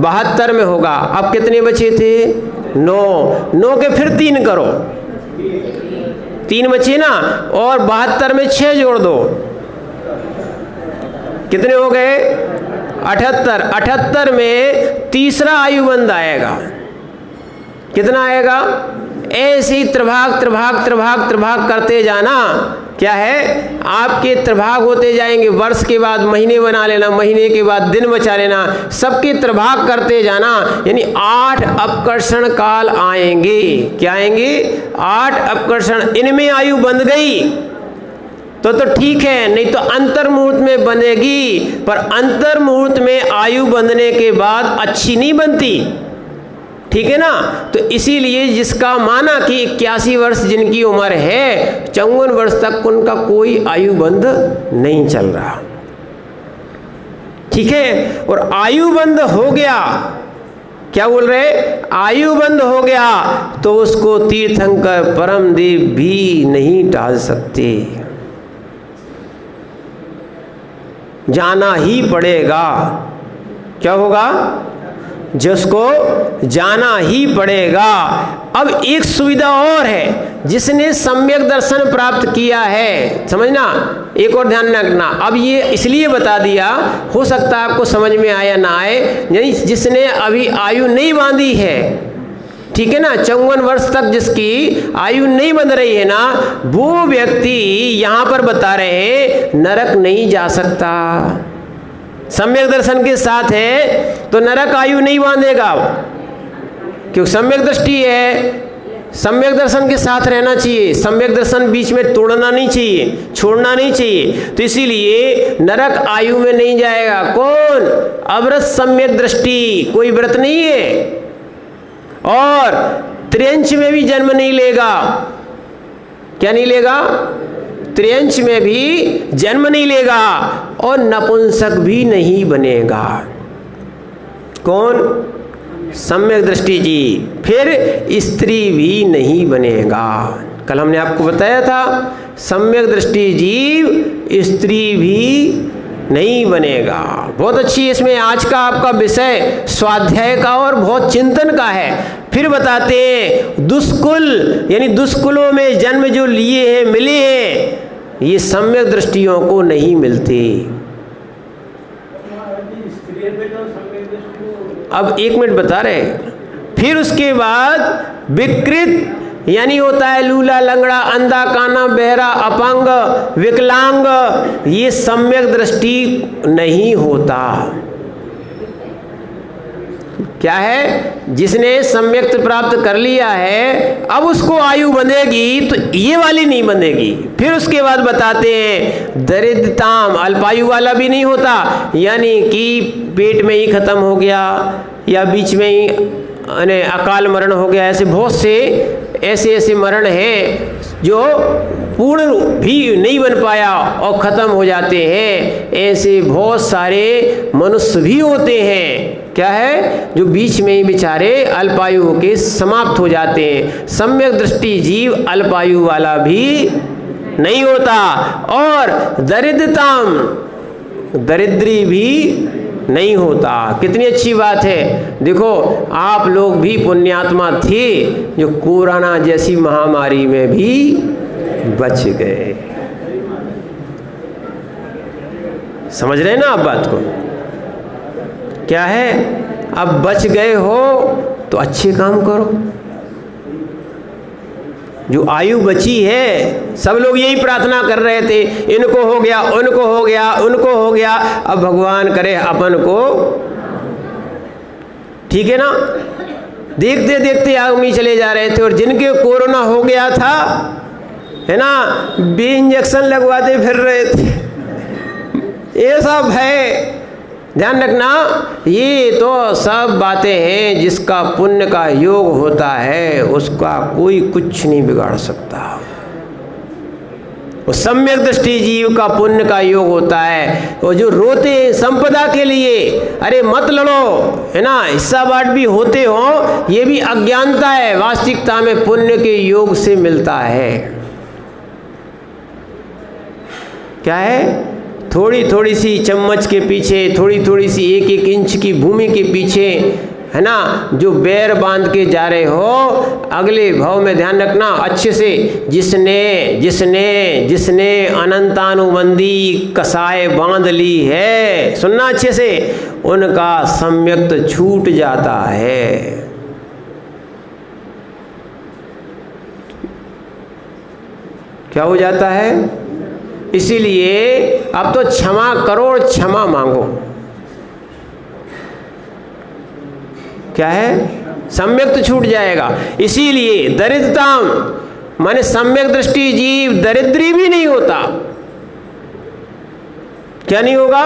72 में होगा। अब कितने बचे थे? 9 के फिर 3 करो, 3 बचे ना, और 72 में 6 जोड़ दो, कितने हो गए? 78। 78 में तीसरा आयु बंद आएगा। कितना आएगा? ऐसे ही त्रिभाग त्रिभाग त्रिभाग त्रिभाग करते जाना। क्या है? आपके त्रिभाग होते जाएंगे। वर्ष के बाद महीने बना लेना, महीने के बाद दिन बचा लेना, सबके त्रिभाग करते जाना। यानी 8 अपकर्षण काल आएंगे। क्या आएंगे? 8 अपकर्षण। इनमें आयु बंध गई तो ठीक है, नहीं तो अंतर मुहूर्त में बनेगी। पर अंतर मुहूर्त में आयु बंधने के बाद अच्छी नहीं बनती। ठीक है ना। तो इसीलिए जिसका माना कि 81 वर्ष जिनकी उम्र है, 54 वर्ष तक उनका कोई आयु बंध नहीं चल रहा। ठीक है। और आयु बंध हो गया, क्या बोल रहे? आयु बंध हो गया तो उसको तीर्थंकर परमदेव भी नहीं टाल सकते, जाना ही पड़ेगा। क्या होगा? जिसको जाना ही पड़ेगा। अब एक सुविधा और है, जिसने सम्यक दर्शन प्राप्त किया है, समझना, एक और ध्यान रखना। अब ये इसलिए बता दिया, हो सकता है आपको समझ में आया ना आए। यानी जिसने अभी आयु नहीं बांधी है, ठीक है ना, 54 वर्ष तक जिसकी आयु नहीं बंध रही है ना, वो व्यक्ति यहां पर बता रहे हैं नरक नहीं जा सकता। सम्यक दर्शन के साथ है तो नरक आयु नहीं बांधेगा, क्योंकि सम्यक दृष्टि है। सम्यक दर्शन के साथ रहना चाहिए, सम्यक दर्शन बीच में तोड़ना नहीं चाहिए, छोड़ना नहीं चाहिए। तो इसीलिए नरक आयु में नहीं जाएगा। कौन? अव्रत सम्यक दृष्टि, कोई व्रत नहीं है, और त्रियंच में भी जन्म नहीं लेगा। क्या नहीं लेगा? त्रियंच में भी जन्म नहीं लेगा, और नपुंसक भी नहीं बनेगा। कौन? सम्यक दृष्टि जी। फिर स्त्री भी नहीं बनेगा। कल हमने आपको बताया था, सम्यक दृष्टि जीव स्त्री भी नहीं बनेगा। बहुत अच्छी इसमें आज का आपका विषय स्वाध्याय का और बहुत चिंतन का है। फिर बताते हैं दुष्कुल, यानी दुष्कुलों में जन्म जो लिए हैं, मिले हैं, ये सम्यक दृष्टियों को नहीं मिलते। अब 1 मिनट बता रहे। फिर उसके बाद विकृत, यानी होता है लूला, लंगड़ा, अंधा, काना, बहरा, अपंग, विकलांग, ये सम्यक दृष्टि नहीं होता। क्या है? जिसने सम्यक प्राप्त कर लिया है, अब उसको आयु बंधेगी तो ये वाली नहीं बंधेगी। फिर उसके बाद बताते हैं दरिद्रताम, अल्पायु वाला भी नहीं होता, यानी कि पेट में ही खत्म हो गया या बीच में ही अकाल मरण हो गया। ऐसे बहुत से ऐसे मरण हैं जो पूर्ण भी नहीं बन पाया और ख़त्म हो जाते हैं। ऐसे बहुत सारे मनुष्य भी होते हैं, क्या है, जो बीच में ही बेचारे अल्पायु के समाप्त हो जाते हैं। सम्यक दृष्टि जीव अल्पायु वाला भी नहीं होता, और दरिद्रताम, दरिद्री भी नहीं होता। कितनी अच्छी बात है। देखो आप लोग भी पुण्यात्मा थे जो कोरोना जैसी महामारी में भी बच गए। समझ रहे हैं ना आप बात को? क्या है, अब बच गए हो तो अच्छे काम करो। जो आयु बची है, सब लोग यही प्रार्थना कर रहे थे, इनको हो गया, उनको हो गया, उनको हो गया, अब भगवान करे अपन को, ठीक है ना। देखते देखते आग में चले जा रहे थे। और जिनके कोरोना हो गया था, है ना, बी इंजेक्शन लगवाते फिर रहे थे। ये सब है, ध्यान रखना। ये तो सब बातें हैं जिसका पुण्य का योग होता है, उसका कोई कुछ नहीं बिगाड़ सकता। वो सम्यक दृष्टि जीव का पुण्य का योग होता है। वो जो रोते हैं संपदा के लिए, अरे मत लड़ो, है ना, हिस्सा बांट भी होते हो, ये भी अज्ञानता है। वास्तविकता में पुण्य के योग से मिलता है। क्या है? थोड़ी थोड़ी सी चम्मच के पीछे, थोड़ी थोड़ी सी एक एक इंच की भूमि के पीछे, है ना, जो बैर बांध के जा रहे हो, अगले भाव में ध्यान रखना अच्छे से। जिसने जिसने जिसने अनंतानुबंधी कसाय बांध ली है, सुनना अच्छे से, उनका सम्यक्त छूट जाता है। क्या हो जाता है? इसीलिए अब तो क्षमा करो और क्षमा मांगो। क्या है? सम्यक छूट जाएगा। इसीलिए दरिद्रता माने सम्यक दृष्टि जीव दरिद्री भी नहीं होता। क्या नहीं होगा?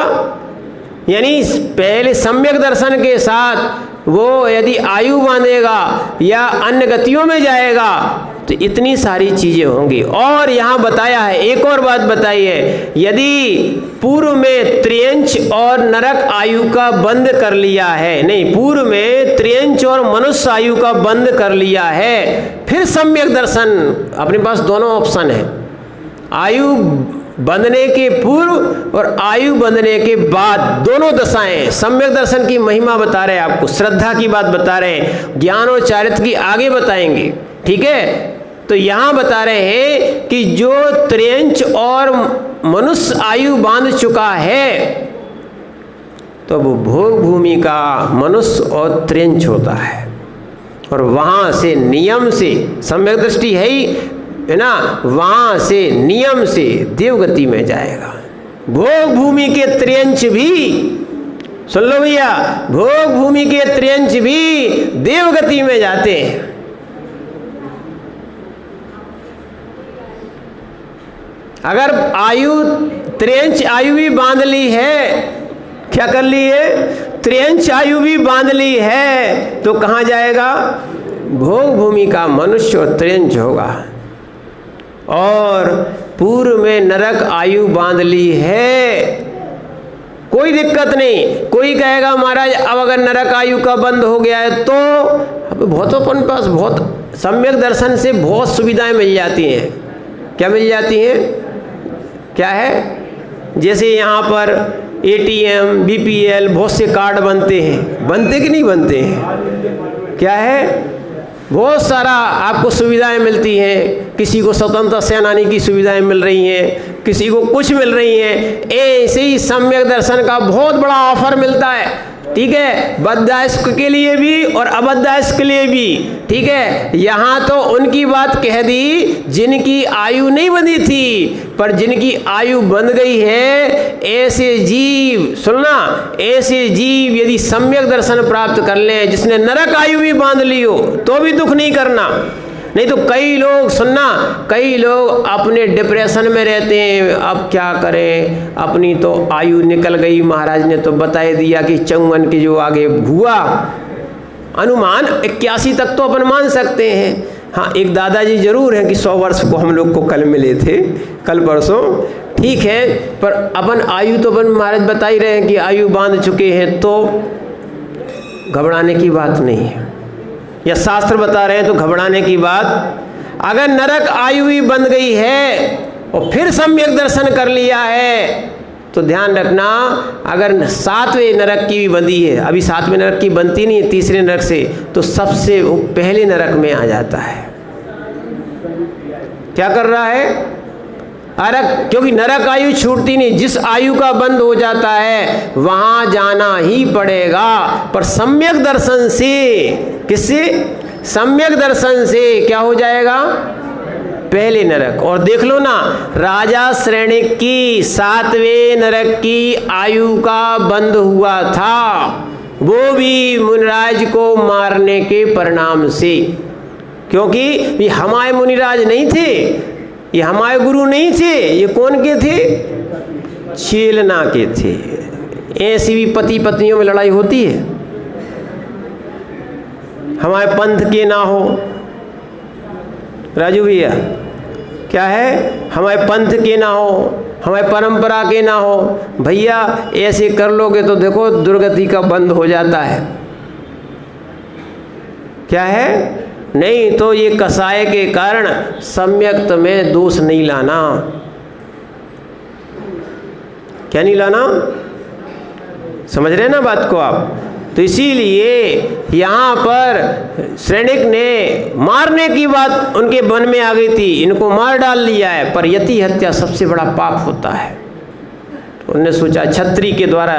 यानी पहले सम्यक दर्शन के साथ वो यदि आयु बांधेगा या अन्य गतियों में जाएगा तो इतनी सारी चीजें होंगी। और यहाँ बताया है, एक और बात बताई है, यदि पूर्व में त्रियंच और नरक आयु का बंद कर लिया है, नहीं, पूर्व में त्रियंच और मनुष्य आयु का बंद कर लिया है, फिर सम्यक दर्शन, अपने पास दोनों ऑप्शन है, आयु बंधने के पूर्व और आयु बंधने के बाद, दोनों दशाएं। सम्यक दर्शन की महिमा बता रहे हैं आपको, श्रद्धा की बात बता रहे हैं, ज्ञान और चारित्र की आगे बताएंगे, ठीक है। तो यहाँ बता रहे हैं कि जो त्रियंच और मनुष्य आयु बांध चुका है, तो वो भोग भूमि का मनुष्य और त्रियंच होता है, और वहाँ से नियम से, सम्यक दृष्टि है ना, वहाँ से नियम से देवगति में जाएगा। भोग भूमि के त्रियंच भी, सुन लो भैया, भोग भूमि के त्रियंच भी देवगति में जाते हैं। अगर आयु त्रियंच आयु भी बांध ली है, क्या कर ली है? त्रियंच आयु भी बांध ली है, तो कहाँ जाएगा? भोग भूमि का मनुष्य और त्रियंच होगा। और पूर्व में नरक आयु बांध ली है, कोई दिक्कत नहीं। कोई कहेगा महाराज अब अगर नरक आयु का बंद हो गया है तो अब बहुत अपन पास बहुत सम्यक दर्शन से बहुत सुविधाएं मिल जाती हैं। क्या मिल जाती हैं? क्या है? जैसे यहाँ पर ATM, BPL, बहुत से कार्ड बनते हैं, बनते कि नहीं बनते हैं? क्या है? बहुत सारा आपको सुविधाएं मिलती हैं। किसी को स्वतंत्रता सेनानी की सुविधाएं मिल रही हैं, किसी को कुछ मिल रही हैं। ऐसे ही सम्यक दर्शन का बहुत बड़ा ऑफर मिलता है, ठीक है, बद्धायस्क के लिए भी और अबद्धायस्क के लिए भी, ठीक है। यहाँ तो उनकी बात कह दी जिनकी आयु नहीं बंधी थी, पर जिनकी आयु बंध गई है, ऐसे जीव, सुनना, ऐसे जीव यदि सम्यक दर्शन प्राप्त कर लें, जिसने नरक आयु भी बांध ली हो, तो भी दुख नहीं करना। नहीं तो कई लोग, सुनना, कई लोग अपने डिप्रेशन में रहते हैं, अब क्या करें, अपनी तो आयु निकल गई, महाराज ने तो बता दिया कि 54 के जो आगे हुआ, अनुमान 81 तक तो अपन मान सकते हैं। हाँ, एक दादाजी जरूर हैं कि 100 वर्ष को हम लोग को कल मिले थे, कल परसों, ठीक है, पर अपन आयु तो अपन महाराज बता ही रहे हैं कि आयु बांध चुके हैं, तो घबराने की बात नहीं है, या शास्त्र बता रहे हैं तो घबराने की बात। अगर नरक आयु ही बंध गई है और फिर सम्यक दर्शन कर लिया है, तो ध्यान रखना, अगर 7वें नरक की भी बंधी है, अभी 7वें नरक की बनती नहीं है, तीसरे नरक से, तो सबसे वो पहले नरक में आ जाता है। क्या कर रहा है? अरे क्योंकि नरक आयु छूटती नहीं, जिस आयु का बंद हो जाता है वहां जाना ही पड़ेगा। पर सम्यक दर्शन से, किससे? सम्यक दर्शन से क्या हो जाएगा? पहले नरक। और देख लो ना, राजा श्रेणिक की 7वें नरक की आयु का बंद हुआ था, वो भी मुनिराज को मारने के परिणाम से, क्योंकि ये हमारे मुनिराज नहीं थे, ये हमारे गुरु नहीं थे, ये कौन के थे? चेलना के थे। ऐसी भी पति पत्नियों में लड़ाई होती है, हमारे पंथ के ना हो। राजू भैया क्या है? हमारे पंथ के ना हो, हमारे परंपरा के ना हो। भैया ऐसे कर लोगे तो देखो दुर्गति का बंद हो जाता है। क्या है? नहीं तो ये कसाय के कारण सम्यक्त में दोष नहीं लाना। क्या नहीं लाना? समझ रहे ना बात को आप? तो इसीलिए यहाँ पर श्रेणिक ने मारने की बात उनके मन में आ गई थी, इनको मार डाल लिया है, पर यति हत्या सबसे बड़ा पाप होता है। तो उन्होंने सोचा क्षत्रिय के द्वारा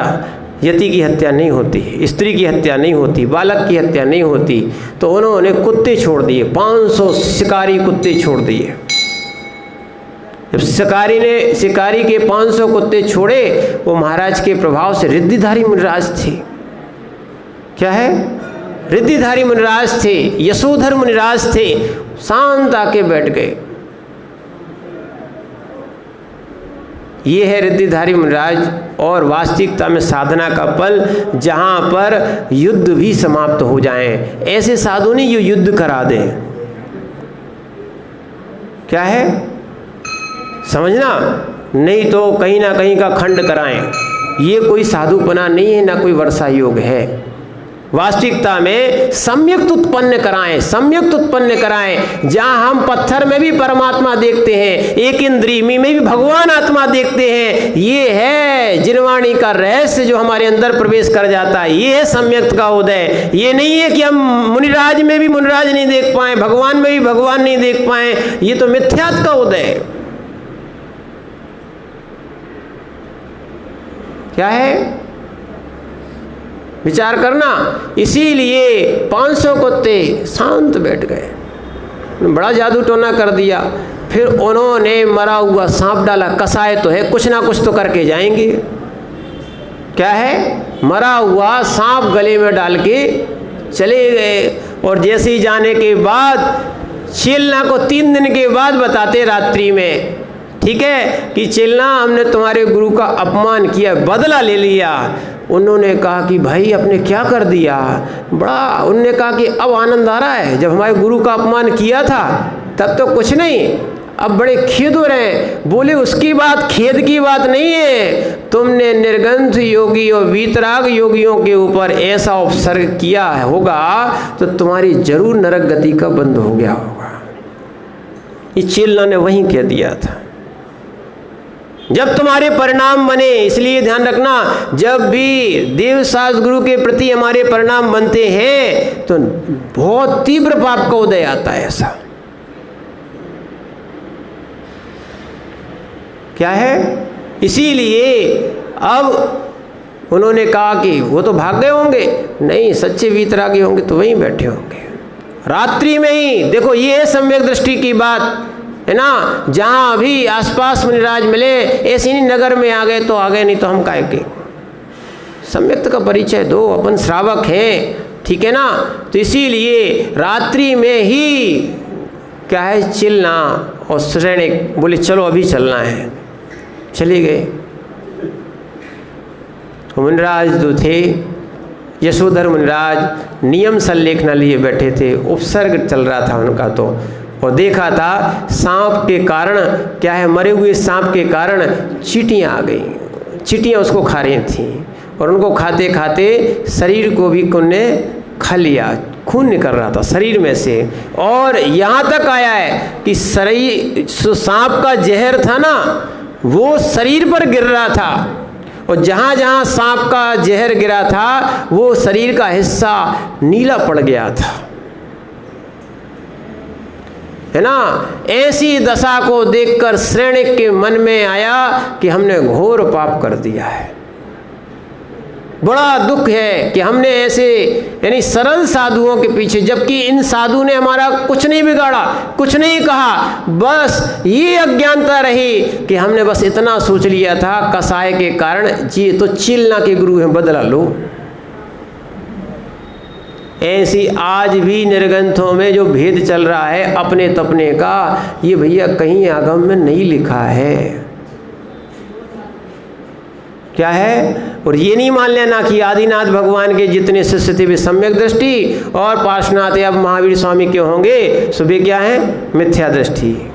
यति की हत्या नहीं होती, स्त्री की हत्या नहीं होती, बालक की हत्या नहीं होती। तो उन्होंने कुत्ते छोड़ दिए, 500 शिकारी कुत्ते छोड़ दिए। जब शिकारी के 500 कुत्ते छोड़े, वो महाराज के प्रभाव से रिद्धिधारी मुनिराज थे। क्या है? रिद्धिधारी मुनिराज थे, यशोधर मुनिराज थे। शांत आके बैठ गए। ये है रिद्धिधारी मुनिराज और वास्तविकता में साधना का फल, जहाँ पर युद्ध भी समाप्त हो जाएं। ऐसे साधु नहीं जो युद्ध करा दें। क्या है? समझना, नहीं तो कहीं ना कहीं का खंड कराएं। ये कोई साधुपना नहीं है, ना कोई वर्षा योग है। वास्तविकता में सम्यक्त उत्पन्न कराएं, सम्यक्त उत्पन्न कराएं। जहां हम पत्थर में भी परमात्मा देखते हैं, एक इंद्रिय में भी भगवान आत्मा देखते हैं। ये है जिनवाणी का रहस्य जो हमारे अंदर प्रवेश कर जाता है। ये है सम्यक्त का उदय। ये नहीं है कि हम मुनिराज में भी मुनिराज नहीं देख पाए, भगवान में भी भगवान नहीं देख पाए। ये तो मिथ्यात्व का उदय है। क्या है? विचार करना। इसीलिए 500 कुत्ते शांत बैठ गए। बड़ा जादू टोना कर दिया। फिर उन्होंने मरा हुआ सांप डाला। कसाय तो है, कुछ ना कुछ तो करके जाएंगे। क्या है? मरा हुआ सांप गले में डाल के चले गए। और जैसे ही जाने के बाद चेलना को 3 दिन के बाद बताते रात्रि में, ठीक है, कि चेलना हमने तुम्हारे गुरु का अपमान किया, बदला ले लिया। उन्होंने कहा कि भाई आपने क्या कर दिया? बड़ा उन्होंने कहा कि अब आनंद आ रहा है, जब हमारे गुरु का अपमान किया था तब तो कुछ नहीं, अब बड़े खेद हो रहे हैं। बोले उसकी बात खेद की बात नहीं है, तुमने निर्गंध योगी और वीतराग योगियों के ऊपर ऐसा उपसर्ग किया होगा तो तुम्हारी जरूर नरक गति का बंद हो गया होगा। ये चेलना ने वहीं कह दिया था। जब तुम्हारे परिणाम बने, इसलिए ध्यान रखना, जब भी देव शास्त्र गुरु के प्रति हमारे परिणाम बनते हैं तो बहुत तीव्र पाप का उदय आता है। ऐसा क्या है? इसीलिए अब उन्होंने कहा कि वो तो भाग गए होंगे, नहीं सच्चे वीतरागी होंगे तो वहीं बैठे होंगे रात्रि में ही। देखो ये है सम्यक दृष्टि की बात है ना। जहाँ अभी आसपास मुनिराज मिले, ऐसे ही नगर में आ गए तो आ गए, नहीं तो हम काहे के। सम्यक्त का परिचय दो, अपन श्रावक हैं, ठीक है ना। तो इसीलिए रात्रि में ही क्या है, चिल्ला और श्रेणिक बोले चलो अभी चलना है, चले गए। मुनिराज जो थे यशोधर मुनिराज नियम संलेखना लिए बैठे थे, उपसर्ग चल रहा था उनका तो, और देखा था सांप के कारण क्या है, मरे हुए सांप के कारण चींटियाँ आ गई। चींटियाँ उसको खा रही थीं और उनको खाते खाते शरीर को भी उनने खा लिया, खून निकल रहा था शरीर में से। और यहाँ तक आया है कि शरीर सांप का जहर था ना, वो शरीर पर गिर रहा था, और जहाँ जहाँ सांप का जहर गिरा था वो शरीर का हिस्सा नीला पड़ गया था, है ना। ऐसी दशा को देखकर श्रेणिक के मन में आया कि हमने घोर पाप कर दिया है। बड़ा दुख है कि हमने ऐसे यानी सरल साधुओं के पीछे, जबकि इन साधु ने हमारा कुछ नहीं बिगाड़ा, कुछ नहीं कहा, बस ये अज्ञानता रही कि हमने बस इतना सोच लिया था कसाय के कारण जी तो चिल्ला के गुरु हैं, बदला लो। ऐसी आज भी निर्ग्रंथों में जो भेद चल रहा है अपने तपने का, ये भैया कहीं आगम में नहीं लिखा है। क्या है? और ये नहीं मान लेना कि आदिनाथ भगवान के जितने शिष्य थे वे सम्यक दृष्टि और पार्श्वनाथ या महावीर स्वामी के होंगे सो वे क्या है? मिथ्या दृष्टि।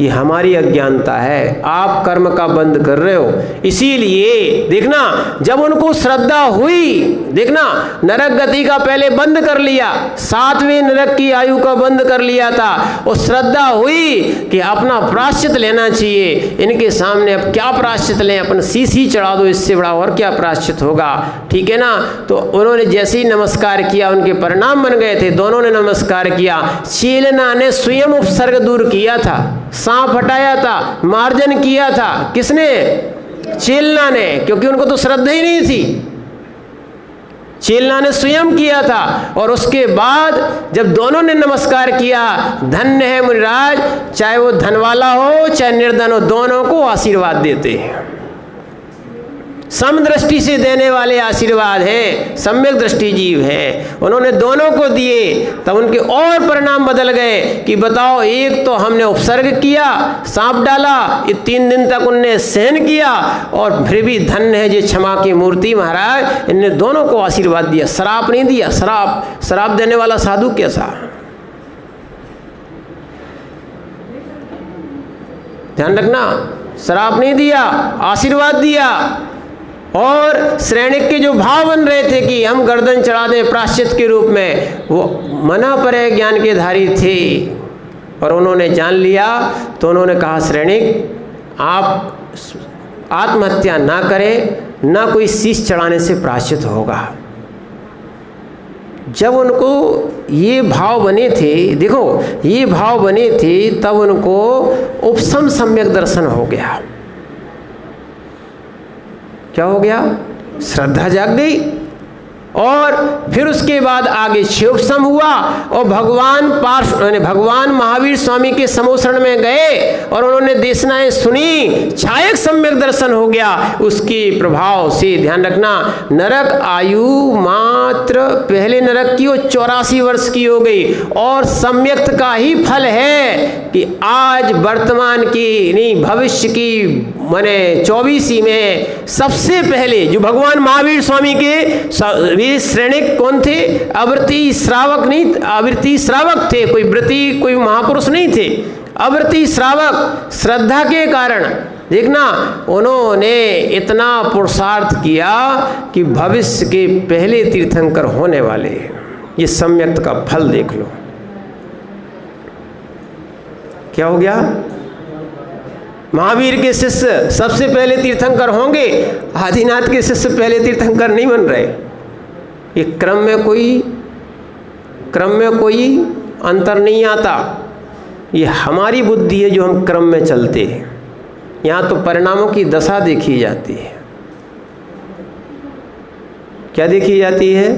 ये हमारी अज्ञानता है, आप कर्म का बंद कर रहे हो। इसीलिए देखना, जब उनको श्रद्धा हुई, देखना नरक गति का पहले बंद कर लिया, 7वें नरक की आयु का बंद कर लिया था, और श्रद्धा हुई कि अपना प्रायश्चित लेना चाहिए, इनके सामने अब क्या प्रायश्चित लें, अपन शीश ही चढ़ा दो, इससे बड़ा और क्या प्रायश्चित होगा, ठीक है ना। तो उन्होंने जैसे ही नमस्कार किया उनके परिणाम बन गए थे। दोनों ने नमस्कार किया, चेलना ने स्वयं उपसर्ग दूर किया था, सांप हटाया था, मार्जन किया था, किसने? चेलना ने, क्योंकि उनको तो श्रद्धा ही नहीं थी। चेलना ने स्वयं किया था। और उसके बाद जब दोनों ने नमस्कार किया, धन्य है मुनिराज, चाहे वो धन वाला हो चाहे निर्धन हो, दोनों को आशीर्वाद देते हैं। समदृष्टि से देने वाले आशीर्वाद है, सम्यक दृष्टि जीव है। उन्होंने दोनों को दिए, तब उनके और परिणाम बदल गए कि बताओ, एक तो हमने उपसर्ग किया, सांप डाला, ये 3 दिन तक उनने सहन किया, और फिर भी धन्य है जे क्षमा की मूर्ति महाराज, इनने दोनों को आशीर्वाद दिया, श्राप नहीं दिया। श्राप देने वाला साधु कैसा? ध्यान रखना, श्राप नहीं दिया, आशीर्वाद दिया। और श्रेणिक के जो भाव बन रहे थे कि हम गर्दन चढ़ा दें प्रायश्चित के रूप में, वो मना परे ज्ञान के धारी थे, और उन्होंने जान लिया। तो उन्होंने कहा, श्रेणिक आप आत्महत्या ना करें, ना कोई शीश चढ़ाने से प्रायश्चित होगा। जब उनको ये भाव बने थे, देखो ये भाव बने थे, तब उनको उपसम सम्यक दर्शन हो गया। क्या हो गया? श्रद्धा जाग गई। और फिर उसके बाद आगे शिवसम हुआ, और भगवान महावीर स्वामी के समोसरण में गए और उन्होंने देशनाएं सुनी, छायक सम्यक दर्शन हो गया। उसके प्रभाव से ध्यान रखना, नरक आयु मात्र पहले नरक की वो 84 वर्ष की हो गई, और सम्यक्त का ही फल है कि आज वर्तमान की नहीं भविष्य की माने 24 में सबसे पहले जो भगवान महावीर स्वामी के श्रेणिक कौन थे? आवृत्ति श्रावक नहीं, आवृत्ति श्रावक थे, कोई व्रती कोई महापुरुष नहीं थे, आवृत्ति श्रावक। श्रद्धा के कारण देखना उन्होंने इतना पुरुषार्थ किया कि भविष्य के पहले तीर्थंकर होने वाले। ये सम्यक्त का फल देख लो, क्या हो गया? महावीर के शिष्य सबसे पहले तीर्थंकर होंगे, आदिनाथ के शिष्य पहले तीर्थंकर नहीं बन रहे। ये क्रम में कोई अंतर नहीं आता। ये हमारी बुद्धि है जो हम क्रम में चलते हैं। यहाँ तो परिणामों की दशा देखी जाती है। क्या देखी जाती है?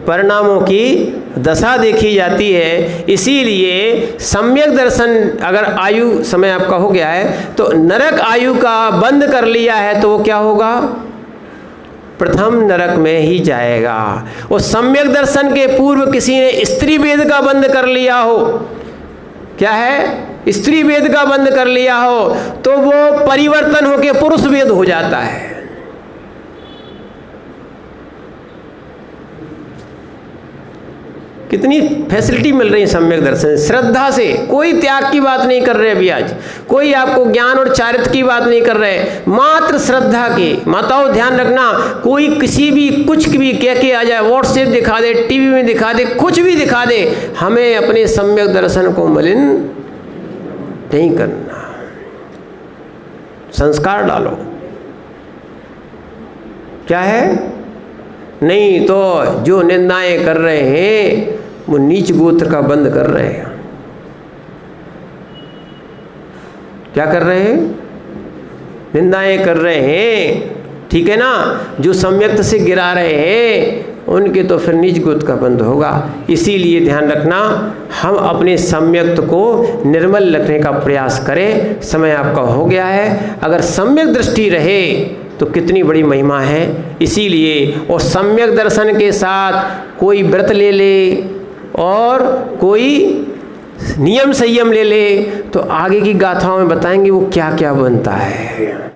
परिणामों की दशा देखी जाती है। इसीलिए सम्यक दर्शन, अगर आयु समय आपका हो गया है तो नरक आयु का बंद कर लिया है, तो वो क्या होगा? प्रथम नरक में ही जाएगा। और सम्यक दर्शन के पूर्व किसी ने स्त्री वेद का बंद कर लिया हो, क्या है? स्त्री वेद का बंद कर लिया हो, तो वो परिवर्तन होके पुरुष वेद हो जाता है। कितनी फैसिलिटी मिल रही है सम्यक दर्शन, श्रद्धा से। कोई त्याग की बात नहीं कर रहे अभी, आज कोई आपको ज्ञान और चारित्र की बात नहीं कर रहे, मात्र श्रद्धा की। माताओं ध्यान रखना, कोई किसी भी कुछ भी कह के आ जाए, व्हाट्सएप दिखा दे, टीवी में दिखा दे, कुछ भी दिखा दे, हमें अपने सम्यक दर्शन को मलिन नहीं करना। संस्कार डालो, क्या है? नहीं तो जो निंदाएं कर रहे हैं वो नीच गोत्र का बंद कर रहे हैं। क्या कर रहे हैं? निंदाएं कर रहे हैं, ठीक है ना। जो सम्यक्त से गिरा रहे हैं उनके तो फिर नीच गोत्र का बंद होगा। इसीलिए ध्यान रखना, हम अपने सम्यक्त को निर्मल रखने का प्रयास करें। समय आपका हो गया है। अगर सम्यक दृष्टि रहे तो कितनी बड़ी महिमा है। इसीलिए वो सम्यक दर्शन के साथ कोई व्रत ले ले और कोई नियम संयम ले ले तो आगे की गाथाओं में बताएंगे वो क्या क्या बनता है।